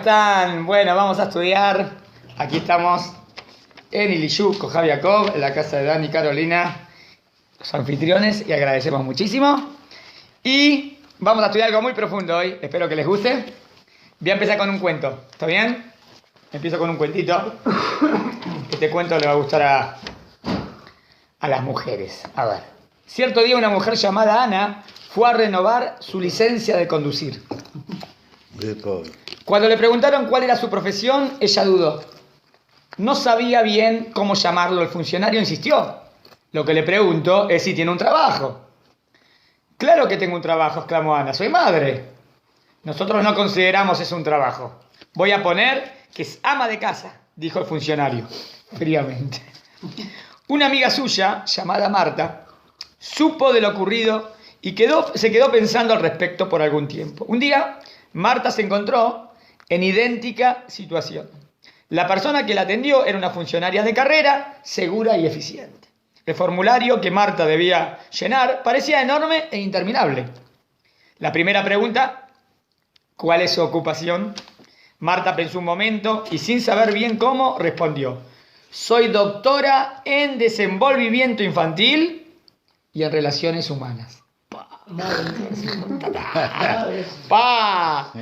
están? Bueno, vamos a estudiar. Aquí estamos en Iliyú, con Javi Jacob, en la casa de Dani y Carolina, los anfitriones, y agradecemos muchísimo. Y vamos a estudiar algo muy profundo hoy, espero que les guste. Voy a empezar con un cuento, ¿está bien? Empiezo con un cuentito. Este cuento le va a gustar a las mujeres. A ver. Cierto día una mujer llamada Ana fue a renovar su licencia de conducir. Cuando le preguntaron cuál era su profesión, ella dudó. No sabía bien cómo llamarlo. El funcionario insistió. Lo que le pregunto es si tiene un trabajo. Claro que tengo un trabajo, exclamó Ana. Soy madre. Nosotros no consideramos eso un trabajo. Voy a poner que es ama de casa, dijo el funcionario, fríamente. Una amiga suya, llamada Marta, supo de lo ocurrido y se quedó pensando al respecto por algún tiempo. Un día, Marta se encontró en idéntica situación. La persona que la atendió era una funcionaria de carrera, segura y eficiente. El formulario que Marta debía llenar parecía enorme e interminable. La primera pregunta, ¿cuál es su ocupación? Marta pensó un momento y sin saber bien cómo, respondió: soy doctora en desenvolvimiento infantil y en relaciones humanas. ¡Pah!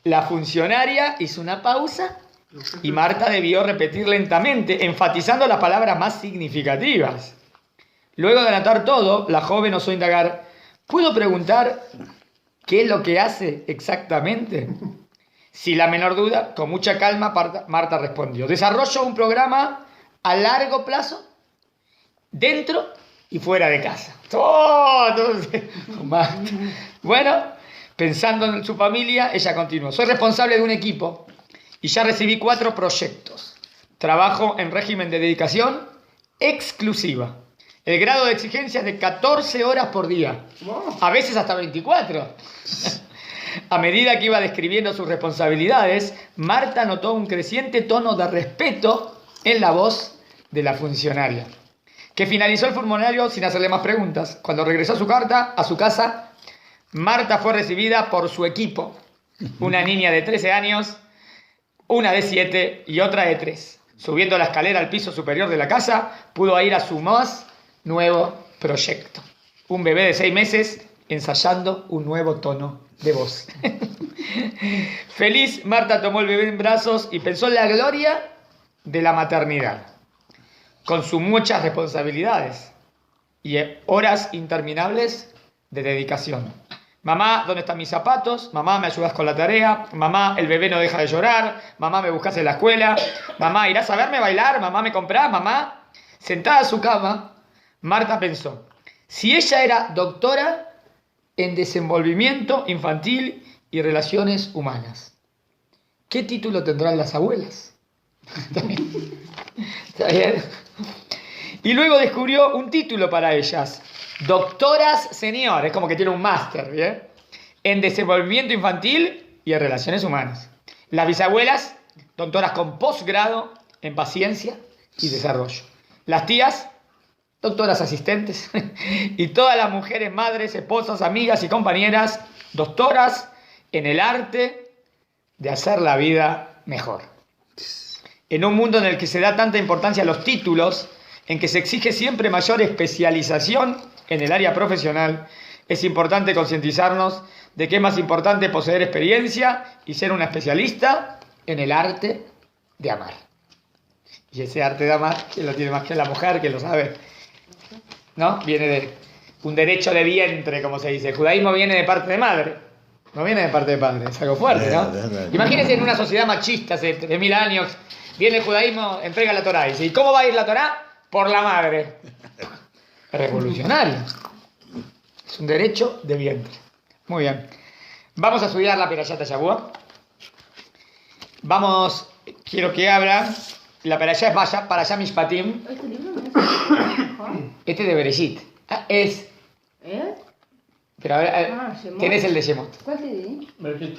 La funcionaria hizo una pausa y Marta debió repetir lentamente, enfatizando las palabras más significativas. Luego de anotar todo, la joven osó indagar: ¿puedo preguntar qué es lo que hace exactamente? Sin la menor duda, con mucha calma, Marta respondió: desarrollo un programa a largo plazo dentro y fuera de casa. Bueno, pensando en su familia, ella continuó: soy responsable de un equipo y ya recibí 4 proyectos. Trabajo en régimen de dedicación exclusiva. El grado de exigencia es de 14 horas por día, a veces hasta 24. A medida que iba describiendo sus responsabilidades, Marta notó un creciente tono de respeto en la voz de la funcionaria, que finalizó el formulario sin hacerle más preguntas. Cuando regresó a su casa, Marta fue recibida por su equipo, una niña de 13 años, una de 7 y otra de 3. Subiendo la escalera al piso superior de la casa, pudo ir a su más nuevo proyecto. Un bebé de 6 meses ensayando un nuevo tono de voz. Feliz, Marta tomó el bebé en brazos y pensó en la gloria de la maternidad, con sus muchas responsabilidades y horas interminables de dedicación. Mamá, ¿dónde están mis zapatos? Mamá, ¿me ayudas con la tarea? Mamá, el bebé no deja de llorar. Mamá, ¿me buscas en la escuela? Mamá, ¿irás a verme bailar? Mamá, ¿me comprás? Mamá. Sentada a su cama, Marta pensó: si ella era doctora en desenvolvimiento infantil y relaciones humanas, ¿qué título tendrán las abuelas? ¿Está bien? ¿Está bien? Y luego descubrió un título para ellas: doctoras senior, es como que tiene un máster, ¿bien? En desenvolvimiento infantil y en relaciones humanas. Las bisabuelas, doctoras con posgrado en paciencia y desarrollo. Las tías, doctoras asistentes. Y todas las mujeres, madres, esposas, amigas y compañeras, doctoras en el arte de hacer la vida mejor. En un mundo en el que se da tanta importancia a los títulos, en que se exige siempre mayor especialización en el área profesional, es importante concientizarnos de que es más importante poseer experiencia y ser una especialista en el arte de amar. Y ese arte de amar, ¿quién lo tiene más que la mujer, que lo sabe? ¿No? Viene de un derecho de vientre, como se dice. El judaísmo viene de parte de madre, no viene de parte de padre. Es algo fuerte, ¿no? Imagínense en una sociedad machista hace 3000 años, viene el judaísmo, entrega la Torá. Y dice: ¿y cómo va a ir la Torá? Por la madre. Revolucionario. Es un derecho de vientre. Muy bien. Vamos a estudiar la Perashat Shavua. Quiero que abran. La Perashat es Parashat Mishpatim. ¿Este libro no es? Este es de Bereshit. Es. Pero a ver, tenés el de Shemot. ¿Cuál te di? Bereshit.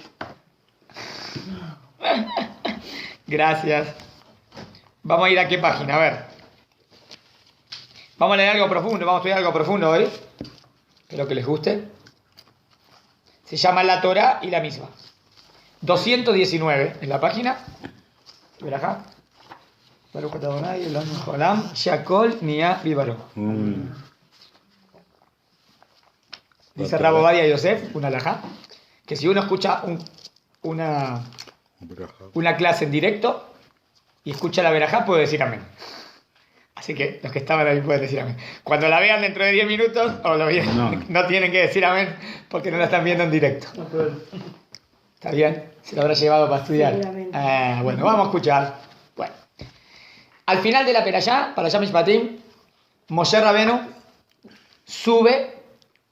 Gracias. Vamos a ir a qué página, a ver. Vamos a leer algo profundo, vamos a estudiar algo profundo hoy. Espero que les guste. Se llama La Torá y la misma. 219 en la página. Verajá. Baruch atah Adonai Eloheinu melech haolam, she'akol niya bivaro. Dice Rab Ovadia Yosef, una alajá, que si uno escucha una clase en directo y escucha la verajá, puede decir amén. Así que los que estaban ahí pueden decir amén. Cuando la vean dentro de 10 minutos, o lo vean, no tienen que decir amén porque no la están viendo en directo. ¿Está bien? Se lo habrá llevado para estudiar. Bueno, vamos a escuchar. Bueno, al final de la Perashá Mishpatim, Moshe Rabenu sube,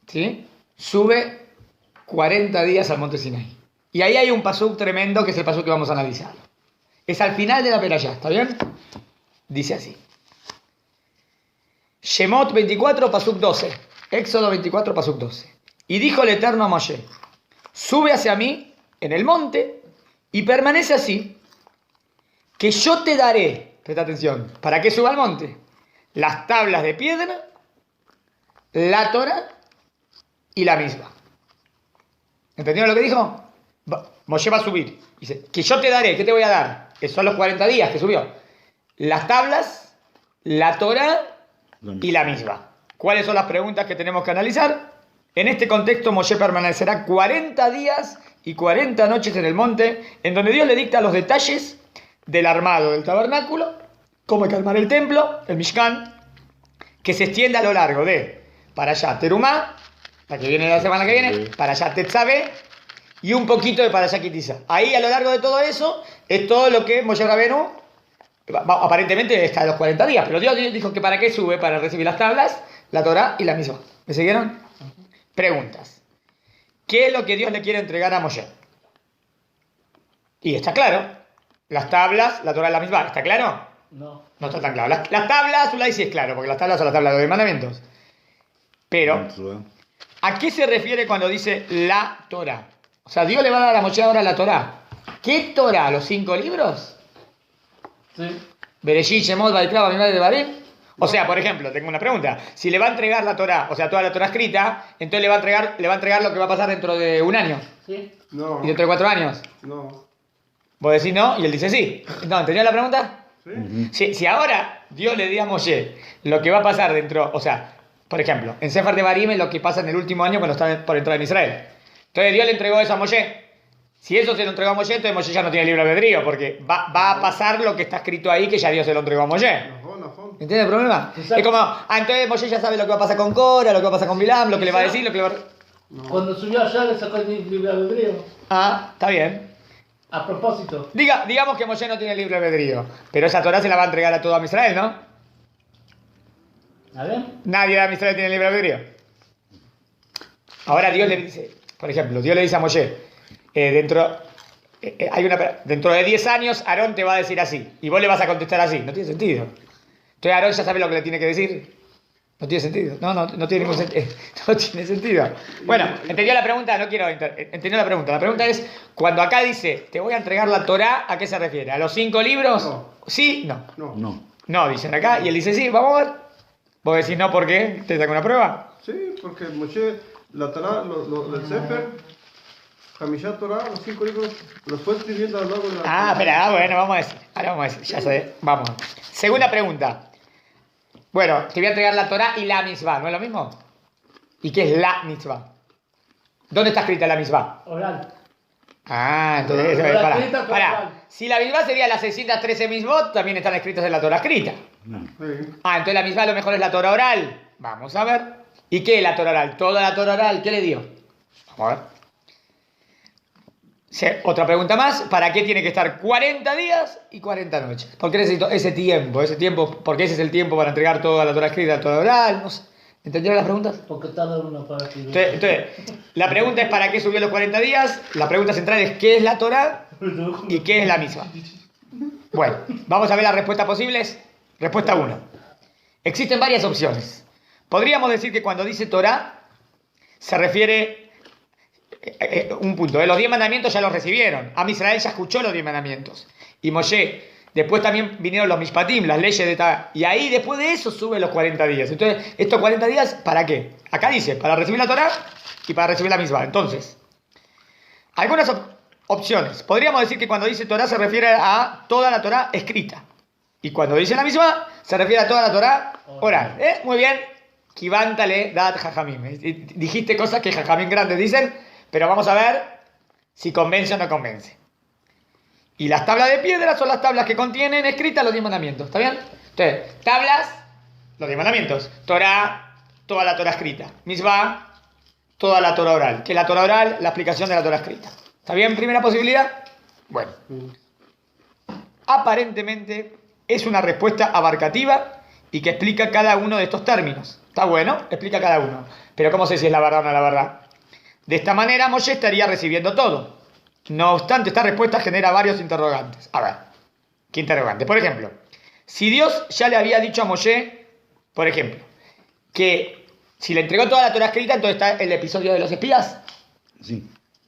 ¿sí? Sube 40 días al monte Sinai. Y ahí hay un pasuk tremendo que es el pasuk que vamos a analizar. Es al final de la Perashá, ¿está bien? Dice así. Shemot 24, pasuk 12. Éxodo 24, pasuk 12. Y dijo el Eterno a Moshe: sube hacia mí en el monte y permanece así, que yo te daré, presta atención, ¿para qué suba al monte? Las tablas de piedra, la Torah y la misma. ¿Entendieron lo que dijo? Moshe va a subir. Dice, que yo te daré, ¿qué te voy a dar? Que son los 40 días que subió. Las tablas, la Torah y la misma. ¿Cuáles son las preguntas que tenemos que analizar? En este contexto, Moshe permanecerá 40 días y 40 noches en el monte, en donde Dios le dicta los detalles del armado del tabernáculo, cómo hay que armar el templo, el Mishkan, que se extiende a lo largo de para allá Terumá, la que viene la semana que viene, para allá Tetzabé y un poquito de para allá Kitizá. Ahí a lo largo de todo eso es todo lo que Moshe Rabenu aparentemente está a los 40 días, pero Dios dijo que para qué sube, para recibir las tablas, la Torah y la misma. ¿Me siguieron? Preguntas. ¿Qué es lo que Dios le quiere entregar a Moshe? Y está claro. Las tablas, la Torah y la misma. ¿Está claro? No. No está tan claro. Las tablas, Ulay sí es claro, porque las tablas son las tablas de los mandamientos. Pero, ¿a qué se refiere cuando dice la Torah? O sea, Dios le va a dar a Moshe ahora la Torah. ¿Qué Torah? ¿Los 5 libros? Sí. Bereshit, Shemot, Vayikra, Bamidbar de Devarim. O sea, por ejemplo, tengo una pregunta. Si le va a entregar la Torah, o sea, toda la Torah escrita, entonces le va a entregar lo que va a pasar dentro de un año. Sí. No. Y dentro de 4 años. No. Vos decís no, y él dice sí. No, ¿entendés la pregunta? Sí. Si ahora Dios le dice a Moshe lo que va a pasar dentro, o sea, por ejemplo, en Sefer de Barim es lo que pasa en el último año cuando está por entrar en Israel. Entonces Dios le entregó eso a Moshe. Si eso se lo entregó a Moshe, entonces Moshe ya no tiene libre albedrío, porque va a pasar lo que está escrito ahí, que ya Dios se lo entregó a Moshe. ¿Entiendes el problema? Exacto. Es como, entonces Moshe ya sabe lo que va a pasar con Cora, lo que va a pasar con Bilam, lo que le va a decir, lo que le va a... Cuando subió allá le sacó el libre albedrío. Ah, está bien. A propósito. Digamos que Moshe no tiene libre albedrío, pero esa Torah se la va a entregar a todo Israel, ¿no? ¿A ver? Nadie de Israel tiene libre albedrío. Ahora Dios le dice, por ejemplo, Dios le dice a Moshe, dentro de 10 años Aarón te va a decir así, y vos le vas a contestar así. No tiene sentido. Entonces Aarón ya sabe lo que le tiene que decir. No tiene sentido. No tiene ningún sentido. No tiene sentido. Bueno, ¿entendió la pregunta? No quiero... ¿Entendió la pregunta? La pregunta es, cuando acá dice, te voy a entregar la Torah, ¿a qué se refiere? ¿A los 5 libros? No. ¿Sí? No. No. No, dicen acá, y él dice sí, vamos a ver. Vos decís no, ¿por qué? ¿Te saco una prueba? Sí, porque Moshe, la Torah, el Sefer, Hamishá Torah, los 5 libros, los fue escribiendo a lo largo de la... Espera, bueno, vamos a decir. Ahora vamos a decir, ya sé, vamos. Segunda pregunta. Bueno, te voy a entregar la Torah y la Mitzvah, ¿no es lo mismo? ¿Y qué es la Mitzvah? ¿Dónde está escrita la Mitzvah? Oral. Entonces, Torah escrita, pará. Si la Mitzvah sería las 613 Mitzvot, también están escritas en la Torah escrita. Sí. Entonces la Mitzvah a lo mejor es la Torah oral. Vamos a ver. ¿Y qué es la Torah oral? Toda la Torah oral, ¿qué le dio? Vamos a ver. Otra pregunta más, ¿para qué tiene que estar 40 días y 40 noches? ¿Por qué necesito ese tiempo? Porque ese es el tiempo para entregar toda la Torah escrita, toda oral, no sé. ¿Entendieron las preguntas? Porque tarda uno para escribir. Entonces, la pregunta es ¿para qué subió los 40 días? La pregunta central es ¿qué es la Torah y qué es la misma? Bueno, vamos a ver las respuestas posibles. Respuesta 1. Existen varias opciones. Podríamos decir que cuando dice Torah se refiere... un punto, los 10 mandamientos ya los recibieron. Am Israel ya escuchó los 10 mandamientos. Y Moshe, después también vinieron los Mishpatim, las leyes de Torah. Y ahí después de eso sube los 40 días. Entonces, estos 40 días, ¿para qué? Acá dice, para recibir la Torah y para recibir la Mitzvah. Entonces, opciones. Podríamos decir que cuando dice Torah se refiere a toda la Torah escrita. Y cuando dice la misma, se refiere a toda la Torah oral. Muy bien. Kivántale dat jajamim. Dijiste cosas que jajamim grandes dicen, pero vamos a ver si convence o no convence. Y las tablas de piedra son las tablas que contienen escritas los 10 mandamientos. ¿Está bien? Entonces, tablas, los 10 mandamientos. Torah, toda la Torah escrita. Misbah, toda la Torah oral. Que la Torah oral, la explicación de la Torah escrita. ¿Está bien? Primera posibilidad. Bueno. Aparentemente es una respuesta abarcativa y que explica cada uno de estos términos. Está bueno, explica cada uno. Pero ¿cómo sé si es la verdad o no la verdad? De esta manera Moshe estaría recibiendo todo. No obstante, esta respuesta genera varios interrogantes. A ver, ¿qué interrogantes? Por ejemplo, si Dios ya le había dicho a Moshe, por ejemplo, que si le entregó toda la Torah escrita, entonces está el episodio de los espías. Sí.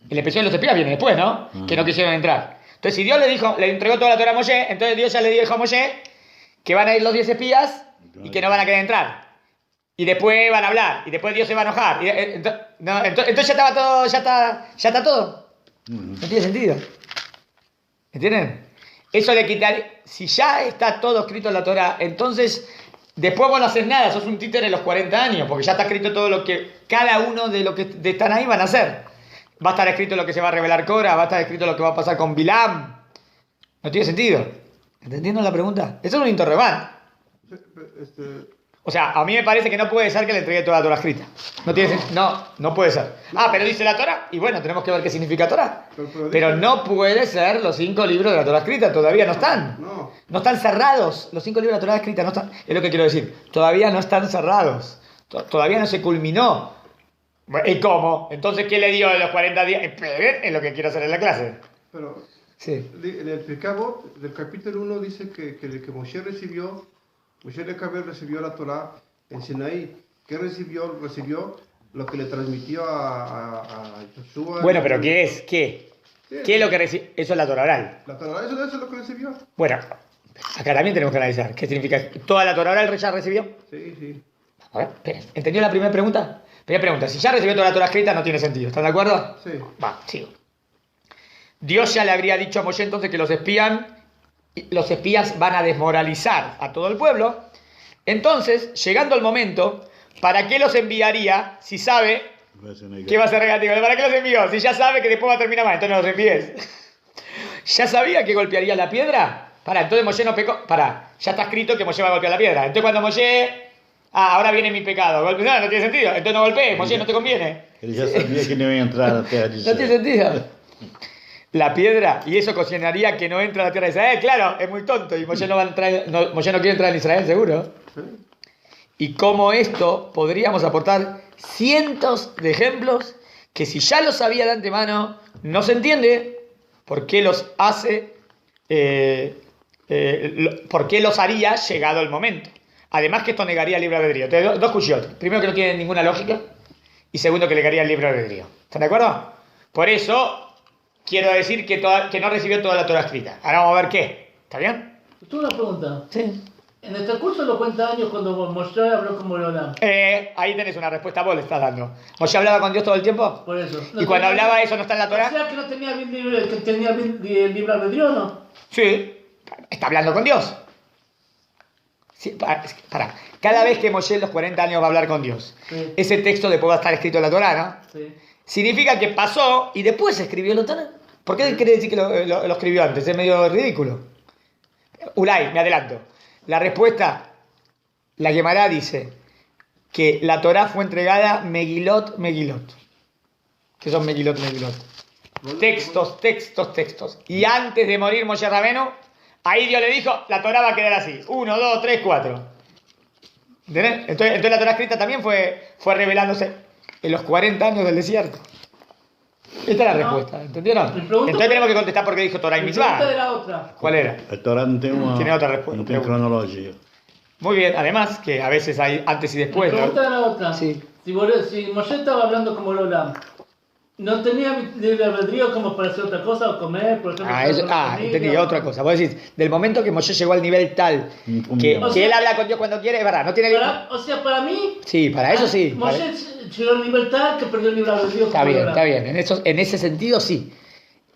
El episodio de los espías viene después, ¿no? Que no quisieron entrar. Entonces, si Dios le entregó toda la Torah a Moshe, entonces Dios ya le dijo a Moshe que van a ir los 10 espías y que no van a querer entrar. Y después van a hablar, y después Dios se va a enojar. Entonces ya estaba todo, ya está todo. No tiene sentido. ¿Entienden? Eso le quitaría. Si ya está todo escrito en la Torah, entonces después vos no haces nada, sos un títere de los 40 años, porque ya está escrito todo lo que cada uno de los que están ahí van a hacer. Va a estar escrito lo que se va a revelar Cora, va a estar escrito lo que va a pasar con Bilam. No tiene sentido. ¿Entendiendo la pregunta? Eso es un interrogante. O sea, a mí me parece que no puede ser que le entregue toda la Torah escrita. No puede ser. Pero dice la Torah, y bueno, tenemos que ver qué significa Torah. Pero no puede ser los 5 libros de la Torah escrita, todavía no están. No están cerrados. Los 5 libros de la Torah escrita no están. Es lo que quiero decir. Todavía no están cerrados. Todavía no se culminó. ¿Y cómo? Entonces, ¿qué le dio en los 40 días? Esperen, es lo que quiero hacer en la clase. Pero sí. En el pecado del capítulo 1 dice que Moshe recibió la Torah en Sinaí. ¿Qué recibió? Recibió lo que le transmitió a Josué. Bueno, pero ¿qué es? ¿Qué es lo que recibió? Eso es la Torah oral. La Torah, eso es lo que recibió. Bueno, acá también tenemos que analizar. ¿Qué significa? ¿Toda la Torah oral ya recibió? Sí. A ver, esperen. ¿Entendió la primera pregunta? Primera pregunta. Si ya recibió toda la Torah escrita, no tiene sentido. ¿Están de acuerdo? Sí. Va, sigo. Dios ya le habría dicho a Moshe entonces que los espías van a desmoralizar a todo el pueblo. Entonces, llegando el momento, ¿para qué los enviaría si sabe que va a ser negativo? ¿Para qué los envió? Si ya sabe que después va a terminar mal, entonces no los envíes. ¿Ya sabía que golpearía la piedra? Entonces Moshe no pecó. Ya está escrito que Moshe va a golpear la piedra. Entonces cuando Moshe... ahora viene mi pecado. No tiene sentido. Entonces no golpees, Moshe, no te conviene. Él ya sabía que no iba a entrar a la tierra de No Israel. tiene sentido. La piedra, y eso ocasionaría que no entre a la tierra de Israel. Claro, es muy tonto. Y Moshe Moshe no quiere entrar en Israel, seguro. Y como esto, podríamos aportar cientos de ejemplos que si ya lo sabía de antemano, no se entiende por qué los hace, por qué los haría llegado el momento. Además que esto negaría el libre albedrío. Entonces, dos cuchillotes. Primero, que no tiene ninguna lógica. Y segundo, que negaría el libre albedrío. ¿Están de acuerdo? Por eso, quiero decir que no recibió toda la Torah escrita. Ahora vamos a ver qué. ¿Está bien? Tuve una pregunta. Sí. En el transcurso de los 40 años, cuando Moshe habló con Boreolam. Ahí tenés una respuesta, vos le estás dando. ¿Moshe hablaba con Dios todo el tiempo? Por eso. ¿Y cuando hablaba eso no está en la Torah? O sea que no tenía bien el libre albedrío, ¿no? Sí. Está hablando con Dios. Sí, para. Cada vez que Moshe en los 40 años va a hablar con Dios, Sí. ese texto después va a estar escrito en la Torah, ¿no? Sí. Significa que pasó y después se escribió la Torah. ¿Por qué quiere decir que lo escribió antes? Es medio ridículo. Ulay, me adelanto. La respuesta, la Gemara dice que la Torah fue entregada Megilot. ¿Qué son Megilot? Textos. Y antes de morir Moshe Rabeno, ahí Dios le dijo, la Torah va a quedar así. 1, 2, 3, 4. ¿Entendés? Entonces la Torah escrita también fue revelándose en los 40 años del desierto. Esta es la respuesta, ¿entendieron? Entonces tenemos que contestar porque dijo Torah y Mi pregunta Mitzvah. era otra. ¿Cuál era? El Torah no Tiene otra respuesta. no tiene cronología. Muy bien, además que a veces hay antes y después. Mi pregunta era otra. Sí. Si Moshe estaba hablando con Boreolam, ¿no tenía libre albedrío como para hacer otra cosa o comer, por ejemplo? Entendí, otra cosa. Vos decís, del momento que Moshe llegó al nivel tal que O sea, él habla con Dios cuando quiere, es verdad, no tiene... O sea, para mí... Sí, para eso sí. Moshe llegó al nivel tal que perdió el libre albedrío. Está bien. En ese sentido sí.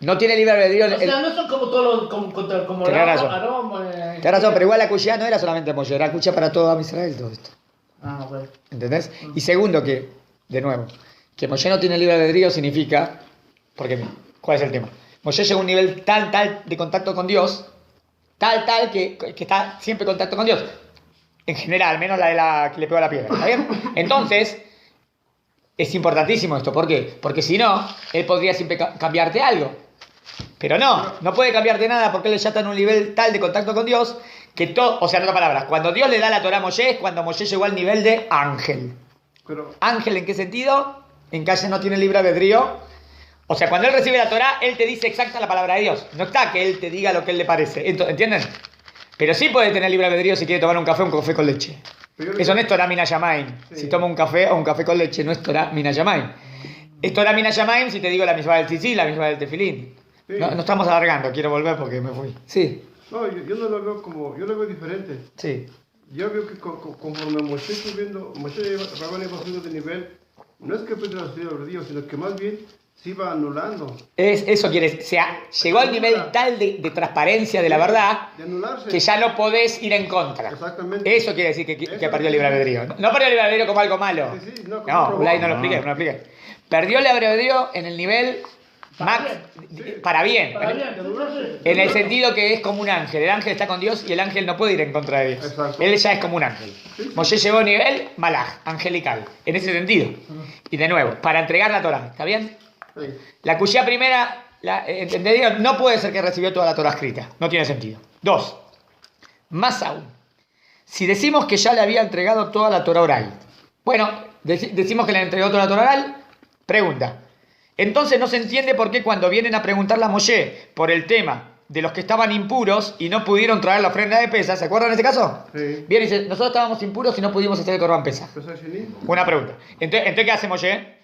No tiene libre albedrío. O sea, no son como todos los. Como Tenés razón. Aarón, Tienes razón, pero igual la cuchilla no era solamente Moshe, era cuchilla para todo Israel, todo esto. Ah, bueno. ¿Entendés? Y segundo que, de nuevo, que Moshe no tiene libre albedrío significa, porque mira, ¿cuál es el tema? Moshe llegó a un nivel tal de contacto con Dios, tal que está siempre en contacto con Dios. En general, menos la de la que le pegó a la piedra, ¿está bien? Entonces, es importantísimo esto, ¿por qué? Porque si no, él podría siempre cambiarte algo. Pero no puede cambiarte nada porque él ya está en un nivel tal de contacto con Dios que todo, o sea, en otras palabras, cuando Dios le da la Torá a Moshe es cuando Moshe llegó al nivel de ángel. Pero, ¿Ángel en qué sentido? En que no tiene libre albedrío. O sea, cuando él recibe la Torá, él te dice exacta la palabra de Dios. No está que él te diga lo que él le parece. ¿Entienden? Pero sí puede tener libre albedrío si quiere tomar un café con leche. Eso no es Torah Mina Yamaim. Sí. Si toma un café o un café con leche, no es Torah Mina Yamaim. Es Torah Mina Yamaim si te digo la misma del tzitzit, la misma del tefilín. Sí. No estamos alargando, quiero volver porque me fui. Sí, no, yo no lo veo como, yo lo veo diferente. sí. Yo veo que conforme Moshe subiendo, Moshe Rabban iba subiendo de nivel, no es que perdió el albedrío, sino que más bien se iba anulando. Eso quiere decir, o sea, llegó al nivel tal de transparencia de la verdad De anularse. que ya no podés ir en contra. Exactamente. Eso quiere decir que Eso perdió el libre albedrío. No perdió el libre albedrío como algo malo. Sí, no, como No, un Ulay, no robot. lo expliqué. Perdió el libre albedrío en el nivel para bien. Para bien, de durarse. En el sentido que es como un ángel. El ángel está con Dios y el ángel no puede ir en contra de Dios. Exacto. Él ya es como un ángel. Moshe llegó a nivel malaj, angelical. En ese sentido. Y de nuevo, para entregar la Torah. ¿Está bien? Sí. La cuya primera, ¿entendido? No puede ser que recibió toda la Torah escrita. No tiene sentido. 2. Más aún. Si decimos que ya le había entregado toda la Torah oral. Bueno, decimos que le entregó toda la Torah oral. Pregunta. Entonces no se entiende por qué cuando vienen a preguntarle a Moshe por el tema de los que estaban impuros y no pudieron traer la ofrenda de Pesaj, ¿se acuerdan de ese caso? Sí. Viene y dice, nosotros estábamos impuros y no pudimos hacer el Corban Pesaj. Pesaj Sheni. Una pregunta. Entonces, ¿qué hace Moshe?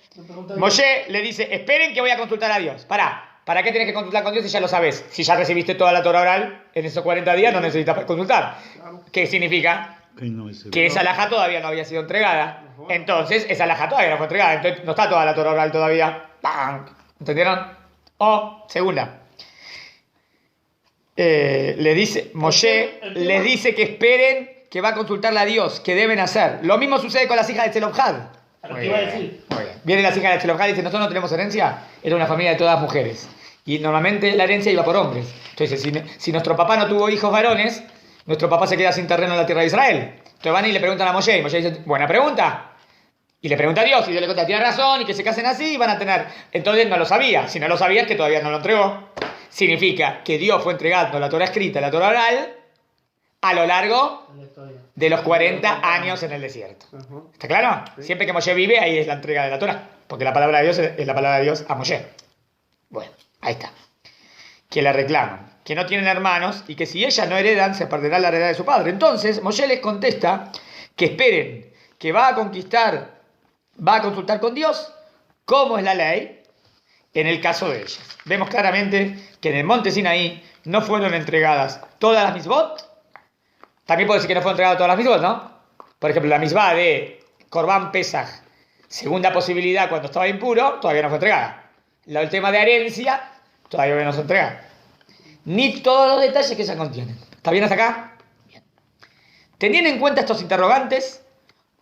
Moshe le dice, esperen que voy a consultar a Dios. ¿Para qué tienes que consultar con Dios si ya lo sabes? Si ya recibiste toda la Torah oral en esos 40 días no necesitas consultar. ¿Qué significa? Que esa alhaja todavía no había sido entregada. Entonces, esa alhaja todavía no fue entregada. Entonces, no está toda la Torah oral todavía. ¡Pam! ¿Entendieron? O, segunda. Moshe les dice que esperen que va a consultarle a Dios, que deben hacer. Lo mismo sucede con las hijas de Zelofhad. A lo que iba a decir. Muy bien. Vienen las hijas de Zelofhad y dicen, nosotros no tenemos herencia. Era una familia de todas mujeres. Y normalmente la herencia iba por hombres. Entonces, si nuestro papá no tuvo hijos varones, nuestro papá se queda sin terreno en la tierra de Israel. Entonces van y le preguntan a Moshe. Y Moshe dice, buena pregunta. Y le pregunta a Dios. Y Dios le contesta, tiene razón. Y que se casen así y van a tener. Entonces no lo sabía. Si no lo sabía es que todavía no lo entregó. Significa que Dios fue entregando la Torah escrita, la Torah oral, a lo largo de los 40 años en el desierto. Ajá. ¿Está claro? Sí. Siempre que Moshe vive, ahí es la entrega de la Torah. Porque la palabra de Dios es la palabra de Dios a Moshe. Bueno, ahí está. Que le reclaman, que no tienen hermanos y que si ellas no heredan, se perderá la heredad de su padre. Entonces, Moshe les contesta que esperen, que va a consultar con Dios cómo es la ley en el caso de ellas. Vemos claramente que en el monte Sinaí no fueron entregadas todas las misbot. También puedo decir que no fueron entregadas todas las misbot, ¿no? Por ejemplo, la misbah de Corban Pesaj, segunda posibilidad cuando estaba impuro, todavía no fue entregada. El tema de herencia, todavía no se entrega. Ni todos los detalles que se contienen. ¿Está bien hasta acá? Bien. Teniendo en cuenta estos interrogantes,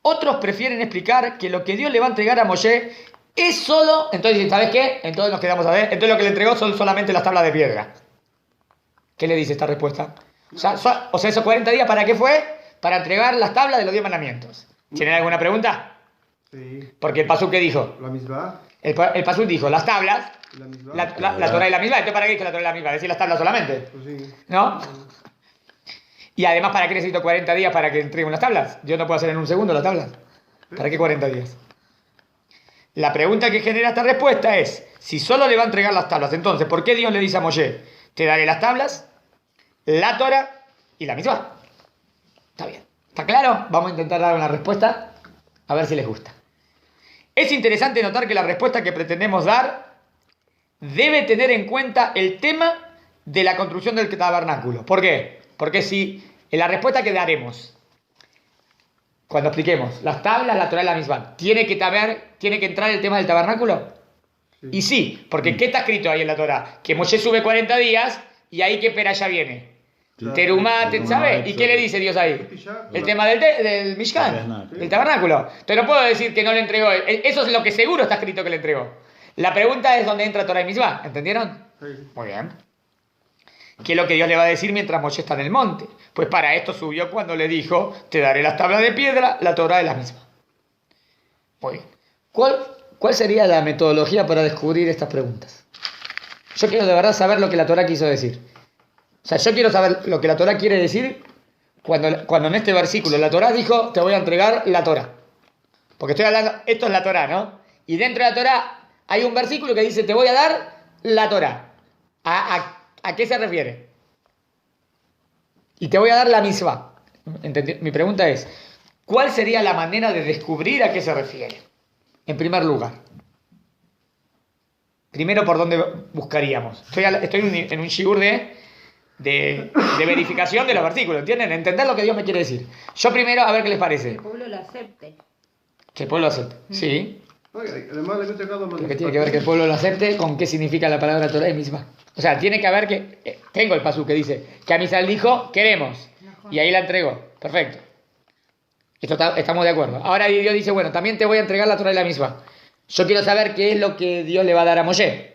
otros prefieren explicar que lo que Dios le va a entregar a Moshe es solo... Entonces, ¿sabes qué? Entonces nos quedamos a ver. Entonces lo que le entregó son solamente las tablas de piedra. ¿Qué le dice esta respuesta? O sea, esos 40 días, ¿para qué fue? Para entregar las tablas de los 10 mandamientos. ¿Tienen alguna pregunta? Sí. Porque el pasuk que dijo... La misma. El pasuk dijo las tablas, La misma. la Torah y la misma. Entonces, ¿para qué dijo la Torah y la misma? Decir las tablas solamente. Pues sí. ¿No? Y además, ¿para qué necesito 40 días para que entregue unas tablas? Yo no puedo hacer en un segundo las tablas. ¿Para qué 40 días? La pregunta que genera esta respuesta es, si solo le va a entregar las tablas, entonces, ¿por qué Dios le dice a Moshe, te daré las tablas, la Torah y la misma? Está bien. ¿Está claro? Vamos a intentar dar una respuesta, a ver si les gusta. Es interesante notar que la respuesta que pretendemos dar debe tener en cuenta el tema de la construcción del tabernáculo. ¿Por qué? Porque si en la respuesta que daremos, cuando expliquemos las tablas, la Torah y la misma, ¿tiene que entrar el tema del tabernáculo? Y sí, porque ¿qué está escrito ahí en la Torá? Que Moshe sube 40 días y ahí que peralla viene. Terumá, ¿sabes? ¿Y qué le dice Dios ahí? El tema del Mishkan, del tabernáculo. Entonces no puedo decir que no le entregó. Eso es lo que seguro está escrito que le entregó. La pregunta es dónde entra Torah y Mitzvah. ¿Entendieron? Sí. Muy bien. ¿Qué es lo que Dios le va a decir mientras Moshe está en el monte? Pues para esto subió cuando le dijo, te daré las tablas de piedra, la Torah es la misma. Muy bien. ¿Cuál sería la metodología para descubrir estas preguntas? Yo quiero de verdad saber lo que la Torah quiso decir. O sea, yo quiero saber lo que la Torah quiere decir cuando en este versículo la Torah dijo, te voy a entregar la Torah. Porque estoy hablando, esto es la Torah, ¿no? Y dentro de la Torah hay un versículo que dice, te voy a dar la Torah. ¿A qué se refiere? Y te voy a dar la misma. Mi pregunta es, ¿cuál sería la manera de descubrir a qué se refiere? En primer lugar. Primero, ¿por dónde buscaríamos? Estoy en un shiur de verificación de los versículos, ¿entienden? Entender lo que Dios me quiere decir. Yo primero, a ver qué les parece. El pueblo lo acepte. Que el pueblo lo acepte. Sí. Además, le he entregado Lo que tiene que ver que el pueblo lo acepte con qué significa la palabra Torah y misma. O sea, tiene que haber que... tengo el pasú que dice que Amisal dijo, queremos. Y ahí la entregó. Perfecto. Estamos de acuerdo. Ahora Dios dice, bueno, también te voy a entregar la Torah y la misma. Yo quiero saber qué es lo que Dios le va a dar a Moshe.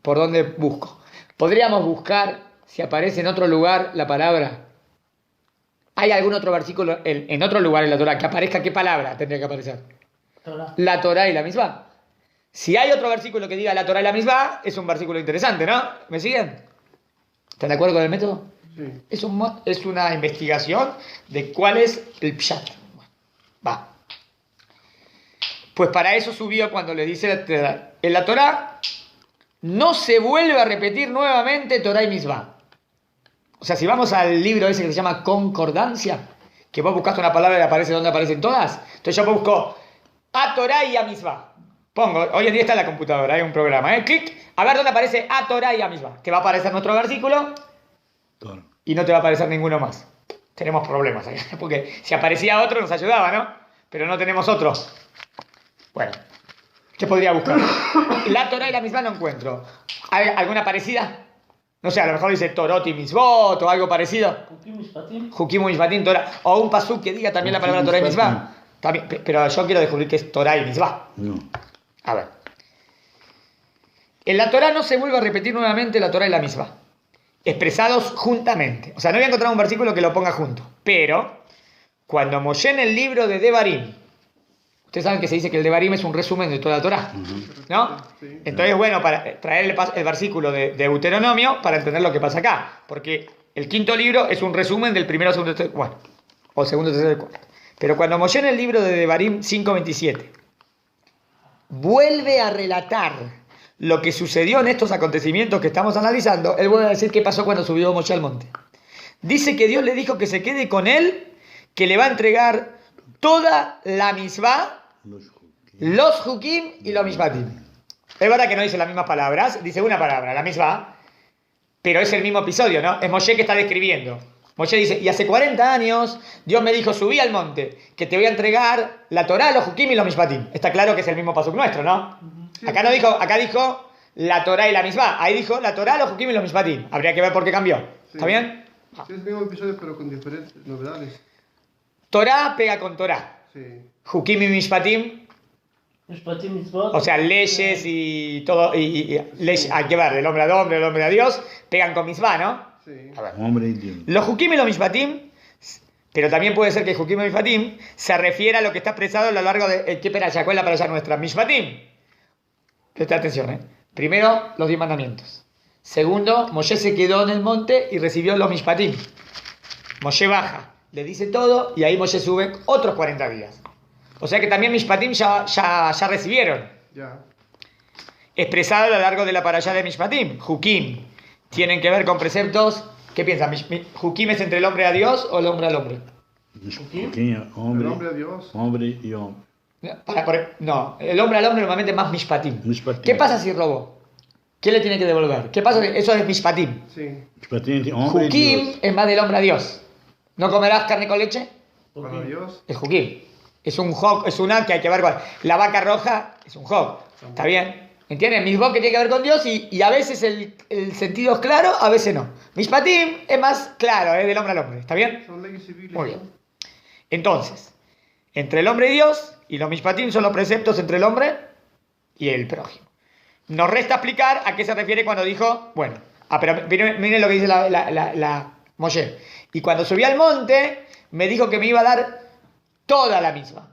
¿Por dónde busco? Podríamos buscar si aparece en otro lugar la palabra. ¿Hay algún otro versículo en otro lugar en la Torah que aparezca qué palabra tendría que aparecer? Torah. La Torah y la misma. Si hay otro versículo que diga la Torah y la misma, es un versículo interesante, ¿no? ¿Me siguen? ¿Están de acuerdo con el método? Sí. Es una investigación de cuál es el pshat. Va. Pues para eso subió cuando le dice en la Torah, no se vuelve a repetir nuevamente Torah y misma. O sea, si vamos al libro ese que se llama Concordancia, que vos buscaste una palabra y aparece donde aparecen todas, entonces yo busco a Torah y a misma. Pongo, hoy en día está en la computadora, hay un programa, clic, a ver dónde aparece a Torah y a misma. Te va a aparecer nuestro versículo y no te va a aparecer ninguno más. Tenemos problemas ahí, porque si aparecía otro nos ayudaba, ¿no? Pero no tenemos otro. Bueno, ¿qué podría buscar? La Torah y la misma no encuentro. ¿Hay alguna parecida? No sé, a lo mejor dice Torot y Misbot o algo parecido. Jukim y Mishpatim, Torah. O un pasuk que diga también la palabra Torah y Misbah. También, pero yo quiero descubrir que es Torah y Misbah. No. A ver. En la Torah no se vuelve a repetir nuevamente la Torah y la Misbah. Expresados juntamente. O sea, no voy a encontrar un versículo que lo ponga junto. Pero, cuando Moshe en el libro de Devarim, ustedes saben que se dice que el Devarim es un resumen de toda la Torah, ¿no? Sí. Entonces, bueno, para traer el versículo de Deuteronomio para entender lo que pasa acá. Porque el quinto libro es un resumen del primero, segundo, tercero, bueno, o segundo, tercero y cuarto. Pero cuando Moshe en el libro de Devarim 5:27 vuelve a relatar lo que sucedió en estos acontecimientos que estamos analizando, él vuelve a decir qué pasó cuando subió Moshe al monte. Dice que Dios le dijo que se quede con él, que le va a entregar toda la misbah, los jukim y los mishpatim. Es verdad que no dice las mismas palabras, dice una palabra, la misbah, pero es el mismo episodio, ¿no? Es Moshe que está describiendo. Moshe dice, y hace 40 años Dios me dijo, subí al monte, que te voy a entregar la Torá, los jukim y los mishpatim. Está claro que es el mismo pasuk nuestro, ¿no? Sí. Acá no dijo, acá dijo la Torá y la misbah. Ahí dijo la Torá, los jukim y los mishpatim. Habría que ver por qué cambió. ¿Está Sí. bien? Sí, es el mismo episodio, pero con diferentes novedades. Torá pega con Torá. Sí. Jukim y mishpatim, Mishpatim mitzvot. o sea, leyes y todo, y leyes, hay que ver, del hombre al hombre, del hombre a Dios, pegan con misbah, ¿no? Sí. A ver. Hombre y Dios. Los jukim y los mishpatim, pero también puede ser que jukim y mishpatim se refiera a lo que está expresado a lo largo de... ¿Qué peralla? ¿Cuál es la peralla nuestra? Mishpatim. Presta atención, ¿eh? Primero, los 10 mandamientos. Segundo, Moshe se quedó en el monte y recibió los mishpatim. Moshe baja, le dice todo y ahí Moshe sube otros 40 días. O sea que también mishpatim ya recibieron. Ya. Expresado a lo largo de la parashá de mishpatim. Jukim tienen que ver con preceptos. ¿Qué piensan? ¿Jukim es entre el hombre a Dios o el hombre al hombre? Pequeño, hombre, El hombre a Dios. hombre y hombre. No, el hombre al hombre normalmente es más mishpatim. Mishpatim. ¿Qué pasa si robó? ¿Qué le tiene que devolver? ¿Qué pasa? Eso es mishpatim. Sí. Mishpatim, hombre y Jukim Dios. es más del hombre a Dios. ¿No comerás carne con leche? Para Dios. Es jukim. Es un hog, es una que hay que ver con... La vaca roja es un hog. ¿Está bien? ¿Entienden? Misbot que tiene que ver con Dios y a veces el sentido es claro, a veces no. Mishpatim es más claro, es del hombre al hombre. ¿Está bien? Son leyes civiles. Muy bien. ¿no? Entonces, entre el hombre y Dios, y los Mishpatim son los preceptos entre el hombre y el prójimo. Nos resta explicar a qué se refiere cuando dijo, bueno, pero miren lo que dice la Moshe. Y cuando subí al monte, me dijo que me iba a dar toda la misma.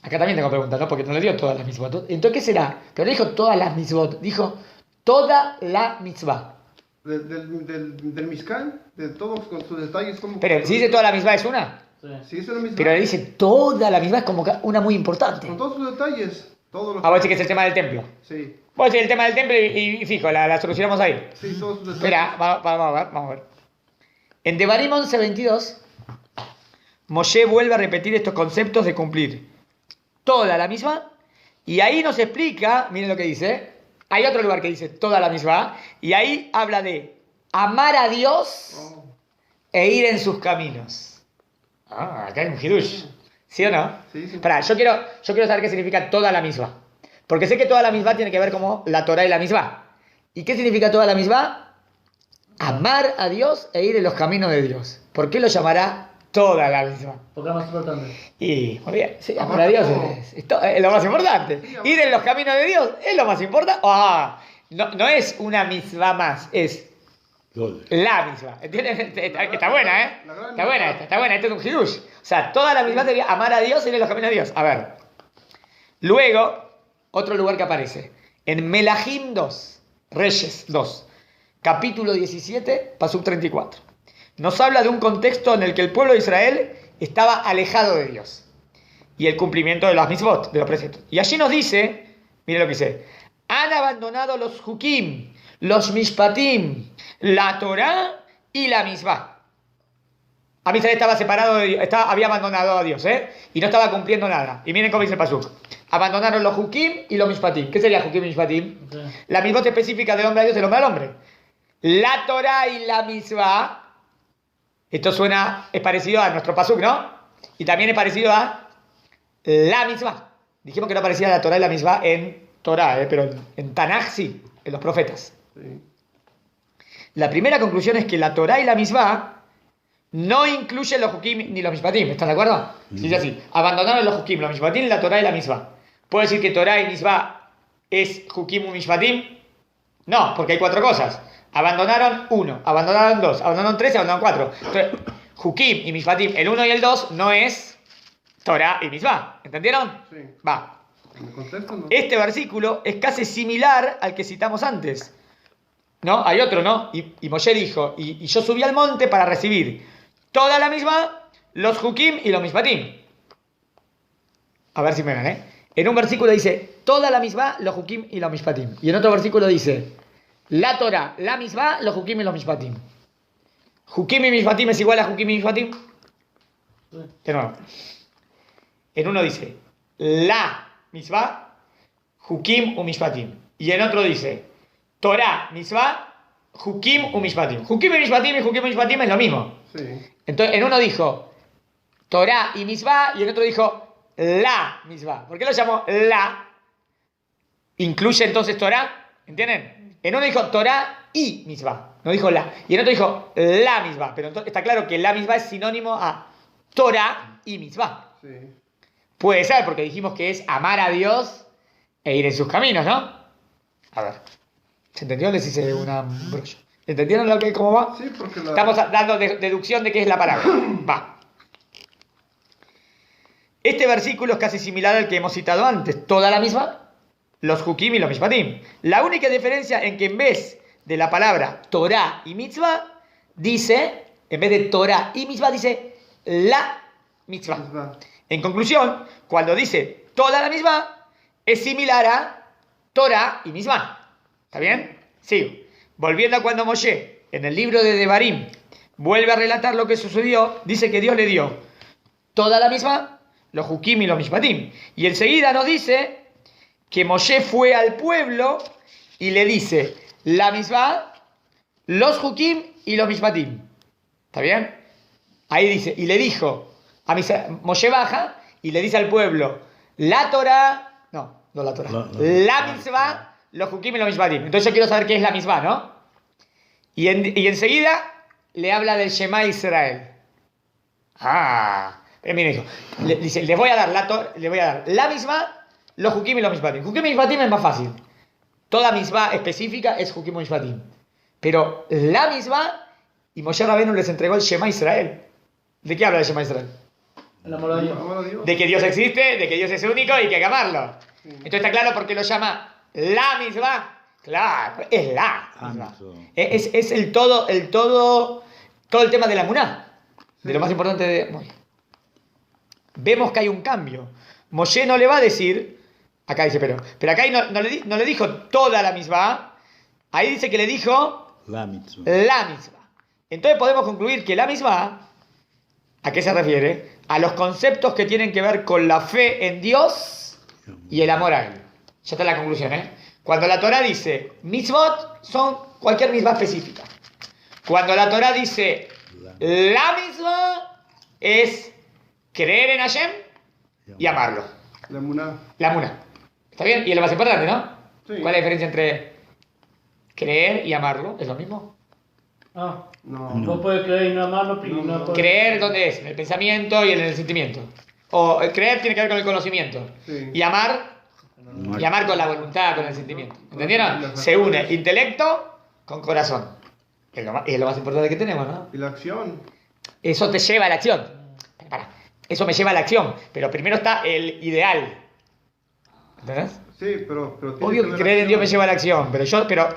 Acá también tengo preguntas, ¿no? Porque no le dio todas las mitzvot. Entonces, ¿qué será? Pero no dijo todas las mitzvot, dijo toda la mitzvah. Del Mizcal, de todos con sus detalles. Como Pero si dice toda la mitzvah es una, Sí. Sí, es una misma. pero le dice toda la mitzvah es como una muy importante. Con todos sus detalles. Todos los... Ah, vos decís que es el tema del templo. Sí, Vos decís el tema del templo y fijo, la solucionamos ahí. sí, todos sus detalles. Espera, vamos a ver. En Devarim 11:22, Moshe vuelve a repetir estos conceptos de cumplir toda la misma, y ahí nos explica, miren lo que dice, hay otro lugar que dice toda la misma, y ahí habla de amar a Dios Oh, e ir en sus caminos. Ah, acá hay un hidush, ¿sí o no? sí, sí. Pará, yo quiero saber qué significa toda la misma, porque sé que toda la misma tiene que ver como la Torah y la misma. ¿Y qué significa toda la misma? Amar a Dios e ir en los caminos de Dios. ¿Por qué lo llamará toda la misma? Porque es más importante. Y, muy bien, sí, amar a Dios es lo más importante. Ir en los caminos de Dios es lo más importante. No es una misma más, es Todo. la misma. ¿Entiendes? Está buena, ¿eh? La gran Está buena esta, está buena. Este es un hidush. O sea, toda la misma sería amar a Dios y ir en los caminos de Dios. A ver. Luego, otro lugar que aparece. En Melahim 2, Reyes 2, capítulo 17, pasuk 34. Nos habla de un contexto en el que el pueblo de Israel estaba alejado de Dios y el cumplimiento de las mitzvot, de los preceptos. Y allí nos dice, miren lo que dice, han abandonado los hukim, los mishpatim, la Torah y la mitzvah. A Israel estaba separado de Dios, había abandonado a Dios, y no estaba cumpliendo nada. Y miren cómo dice el pasuk. Abandonaron los hukim y los mishpatim. ¿Qué sería hukim y mishpatim? Sí. La mitzvot específica del hombre a Dios, del hombre al hombre. La Torah y la mitzvah. Esto es parecido a nuestro pasuk, ¿no? Y también es parecido a la mitzvah. Dijimos que no aparecía la Torah y la mitzvah en Torah, pero en Tanaj sí, en los profetas. sí. La primera conclusión es que la Torah y la mitzvah no incluyen los hukim ni los mishpatim. ¿Están de acuerdo? Dice así, abandonaron los hukim, los mishpatim, la Torah y la mitzvah. ¿Puedo decir que Torah y mitzvah es hukim u mishpatim? No, porque hay 4 cosas. Abandonaron 1, abandonaron 2, abandonaron 3 y abandonaron 4. Entonces, hukim y mishpatim, el 1 y el 2 no es Torah y mitzvah. ¿Entendieron? Sí. Va. En el contexto, ¿no? Este versículo es casi similar al que citamos antes. ¿No? Hay otro, ¿no? Y Moshe dijo, y yo subí al monte para recibir toda la misma, los hukim y los mishpatim. A ver si me ven, ¿eh? En un versículo dice, toda la misma, los hukim y los mishpatim. Y en otro versículo dice, la Torah, la misma, los hukim y los mishpatim. Hukim y mishpatim es igual a hukim y mishpatim. De nuevo. En uno dice, la misma, hukim u mishpatim. Y en otro dice, Torah, mitzvah, hukim u mishpatim. Hukim y mishpatim es lo mismo. Sí. Entonces, en uno dijo Torah y mitzvah y en otro dijo la mitzvah. ¿Por qué lo llamó la? Incluye entonces Torah, ¿entienden? En uno dijo Torah y mitzvah, no dijo la. Y en otro dijo la mitzvah. Pero entonces está claro que la mitzvah es sinónimo a Torah y mitzvah. Sí. Puede ser, porque dijimos que es amar a Dios e ir en sus caminos, ¿no? A ver. ¿Se entendió? Les hice una brollo. ¿Entendieron cómo va? Sí, porque la... Estamos dando deducción de qué es la palabra. Va. Este versículo es casi similar al que hemos citado antes. Toda la misma, los hukim y los mishpatim. La única diferencia en que en vez de la palabra Torah y mitzvah, dice, en vez de Torah y mitzvah, dice la mitzvah. En conclusión, cuando dice toda la misma, es similar a Torah y mitzvah. ¿Está bien? Sigo. Volviendo a cuando Moshe, en el libro de Devarim, vuelve a relatar lo que sucedió, dice que Dios le dio toda la misma, los hukim y los mishpatim. Y enseguida nos dice que Moshe fue al pueblo y le dice la misma, los hukim y los mishpatim. ¿Está bien? Ahí dice, y le dijo, Moshe baja y le dice al pueblo, la Torah, no, no la Torah. La- La mitzvah, los hukim y los mishpatim. Entonces yo quiero saber qué es la mitzvah, ¿no? Y enseguida le habla del Shema Israel. Miren eso. Dice, les voy a dar la mitzvah, los hukim y los mishpatim. Hukim y mishpatim es más fácil. Toda mitzvah específica es hukim y mishpatim. Pero la mitzvah, y Moshe Rabbeinu les entregó el Shema Israel. ¿De qué habla el Shema Israel? El amor a Dios. Amor a Dios. De que Dios existe, de que Dios es único y que hay que amarlo. Entonces está claro por qué lo llama la mitzvah. Claro, es la mitzvah. Es todo el tema de la muná. De lo más importante de... Muy bien. Vemos que hay un cambio. Moshe no le va a decir, acá dice, pero acá no le dijo toda la mitzvah. Ahí dice que le dijo La mitzvah. la mitzvah. Entonces podemos concluir que la mitzvah, ¿a qué se refiere? A los conceptos que tienen que ver con la fe en Dios y el amor a Él. Ya está la conclusión, ¿eh? Cuando la Torah dice mitzvot, son cualquier mitzvah específica. Cuando la Torah dice la mitzvah, es creer en Hashem y amarlo. La muná. La muna. ¿Está bien? Y es lo más importante, ¿no? Sí. ¿Cuál es la diferencia entre creer y amarlo? ¿Es lo mismo? Ah, No. vos podés creer y no amarlo, y no podés... Creer, ¿dónde es? En el pensamiento y en el sentimiento. O creer tiene que ver con el conocimiento. Sí. Y amar con la voluntad, con el sentimiento. ¿Entendieron? Se une intelecto con corazón. Es lo más importante que tenemos, ¿no? Y la acción. Eso te lleva a la acción. Para. Eso me lleva a la acción. Pero primero está el ideal. ¿Entendés? Sí, pero tiene Obvio que haber creer en Dios me acción. lleva a la acción. Pero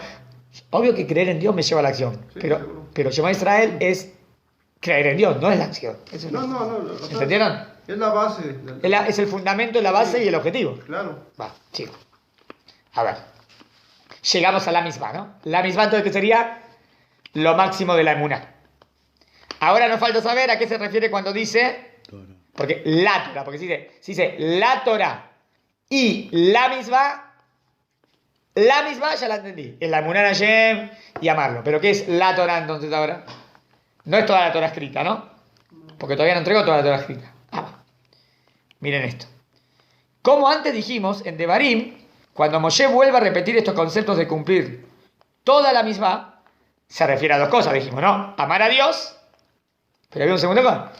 obvio que creer en Dios me lleva a la acción. Sí, pero seguro. Shema Israel es creer en Dios, no es la acción. Eso es No. O sea, ¿entendieron? es la base. Es el fundamento, la base y el objetivo. Claro. Va, chicos. A ver. Llegamos a la misma, ¿no? La misma entonces que sería lo máximo de la emuná. Ahora nos falta saber a qué se refiere cuando dice, porque la Torah, porque si dice la Torah y la misma ya la entendí. Es la emuná en Hashem y amarlo. Pero ¿qué es la Torah entonces ahora? No es toda la Torah escrita, ¿no? Porque todavía no entregó toda la Torah escrita. Miren esto. Como antes dijimos en Devarim, cuando Moshe vuelve a repetir estos conceptos de cumplir toda la misma, se refiere a dos cosas, dijimos, ¿no? Amar a Dios, pero había un segundo cosa.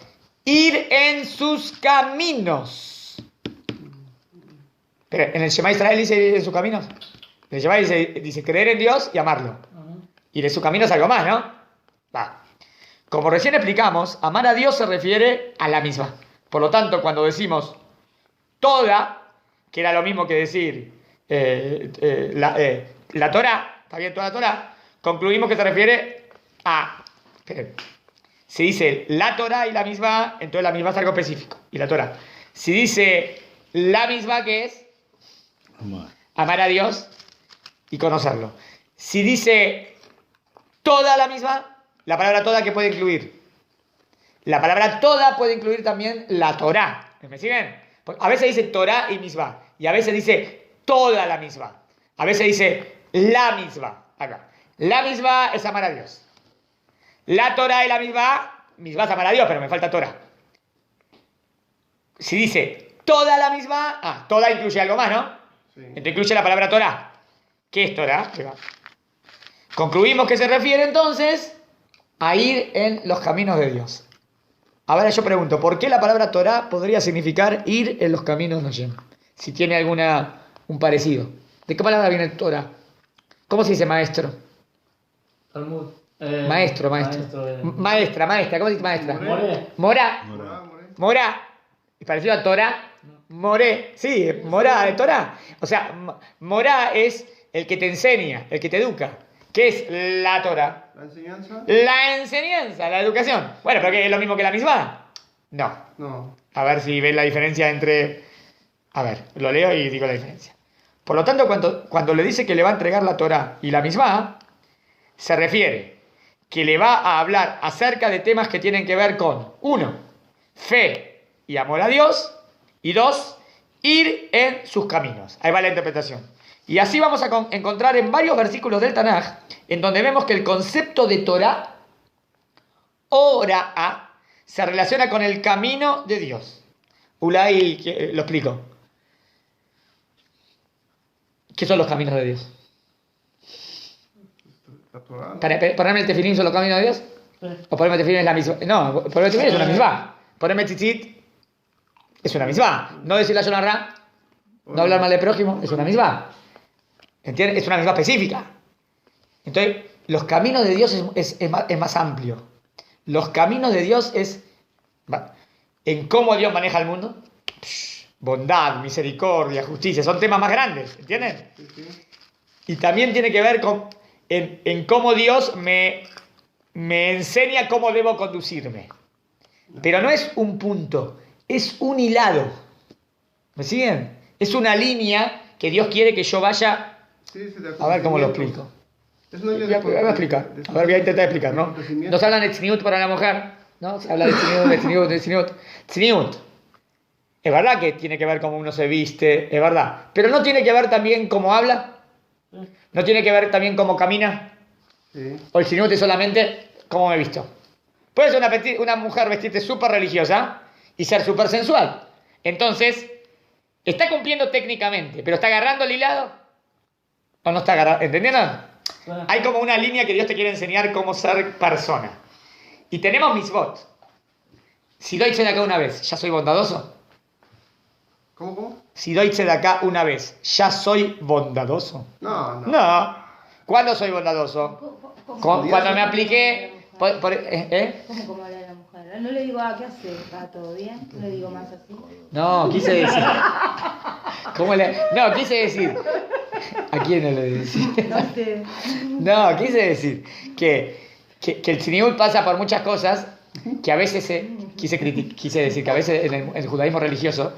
Ir en sus caminos. Pero en el Shema Israel dice ir en sus caminos. En el Shema dice creer en Dios y amarlo. Ir en sus caminos es algo más, ¿no? Va. Como recién explicamos, amar a Dios se refiere a la misma. Por lo tanto, cuando decimos toda, que era lo mismo que decir la Torah, está bien, toda la Torah, concluimos que se refiere a... Esperen. Si dice la Torah y la misma, entonces la misma es algo específico. Y la Torah. Si dice la misma, ¿qué es? Amar a Dios y conocerlo. Si dice toda la misma, la palabra toda, ¿qué puede incluir? La palabra toda puede incluir también la Torah. ¿Me siguen? A veces dice Torah y misma. Y a veces dice toda la misma. A veces dice la misma. Acá. La misma es amar a Dios. La Torah y la misma es amar a Dios, pero me falta Torah. Si dice toda la misma, toda incluye algo más, ¿no? Sí. Entonces incluye la palabra Torah. ¿Qué es Torah? Concluimos que se refiere entonces a ir en los caminos de Dios. Ahora yo pregunto, ¿por qué la palabra Torah podría significar ir en los caminos de Hashem? Si tiene un parecido. ¿De qué palabra viene Torah? ¿Cómo se dice maestro? Talmud. Maestra. ¿Cómo se dice maestra? More. Mora. ¿Es parecido a Torah? More. Sí, mora de Torah. O sea, mora es el que te enseña, el que te educa. ¿Qué es la Torah? ¿La enseñanza? La enseñanza, la educación. Bueno, pero ¿qué es lo mismo que la misma? No. A ver si ven la diferencia entre... A ver, lo leo y digo la diferencia. Por lo tanto, cuando le dice que le va a entregar la Torah y la misma, se refiere que le va a hablar acerca de temas que tienen que ver con, 1, fe y amor a Dios, y 2, ir en sus caminos. Ahí va la interpretación. Y así vamos a encontrar en varios versículos del Tanaj, en donde vemos que el concepto de Torah, ora, se relaciona con el camino de Dios. Ulay, lo explico. ¿Qué son los caminos de Dios? La Torah, ¿no? ¿Ponerme el tefilín son los caminos de Dios? ¿O ponerme el tefilín es la misma? No, ponerme el tefilín es una misma. Ponerme tzitzit es una misma. No decir la yonarra, no hablar mal del prójimo, es una misma. ¿Entiendes? Es una misma específica. Entonces, los caminos de Dios es más amplio. Los caminos de Dios es en cómo Dios maneja el mundo. Bondad, misericordia, justicia, son temas más grandes, ¿entienden? Sí, sí. Y también tiene que ver con en cómo Dios me enseña cómo debo conducirme. Pero no es un punto, es un hilado. ¿Me siguen? Es una línea que Dios quiere que yo vaya. Sí, sí, de A ver cómo lo acontecimientos. explico. Es una línea Voy a explicar. de- A ver, voy a intentar explicar, ¿no? acontecimientos. Nos hablan de tzniut para la mujer, ¿no? Se habla de tzniut. Tzniut. Es verdad que tiene que ver cómo uno se viste, es verdad. Pero no tiene que ver también cómo habla. No tiene que ver también cómo camina. Sí. O el tzniut es solamente cómo me visto. Puede ser una mujer vestirse súper religiosa y ser súper sensual. Entonces, está cumpliendo técnicamente, pero ¿está agarrando el hilado? ¿O no está agarrando? ¿Entendieron? Hay como una línea que Dios te quiere enseñar cómo ser persona. Y tenemos mitzvot. Si doy acá una vez, ¿ya soy bondadoso? ¿Cómo? Si doy acá una vez, ¿ya soy bondadoso? No, no. No. ¿Cuándo soy bondadoso? Cuando me apliqué... ¿Cómo habla la mujer? No le digo, ¿qué hace? ¿Va todo bien? No le digo más así. No, quise decir... No, quise decir... ¿A quién no le decía? No sé. No, quise decir que el tzniut pasa por muchas cosas que a veces quise decir que a veces en el judaísmo religioso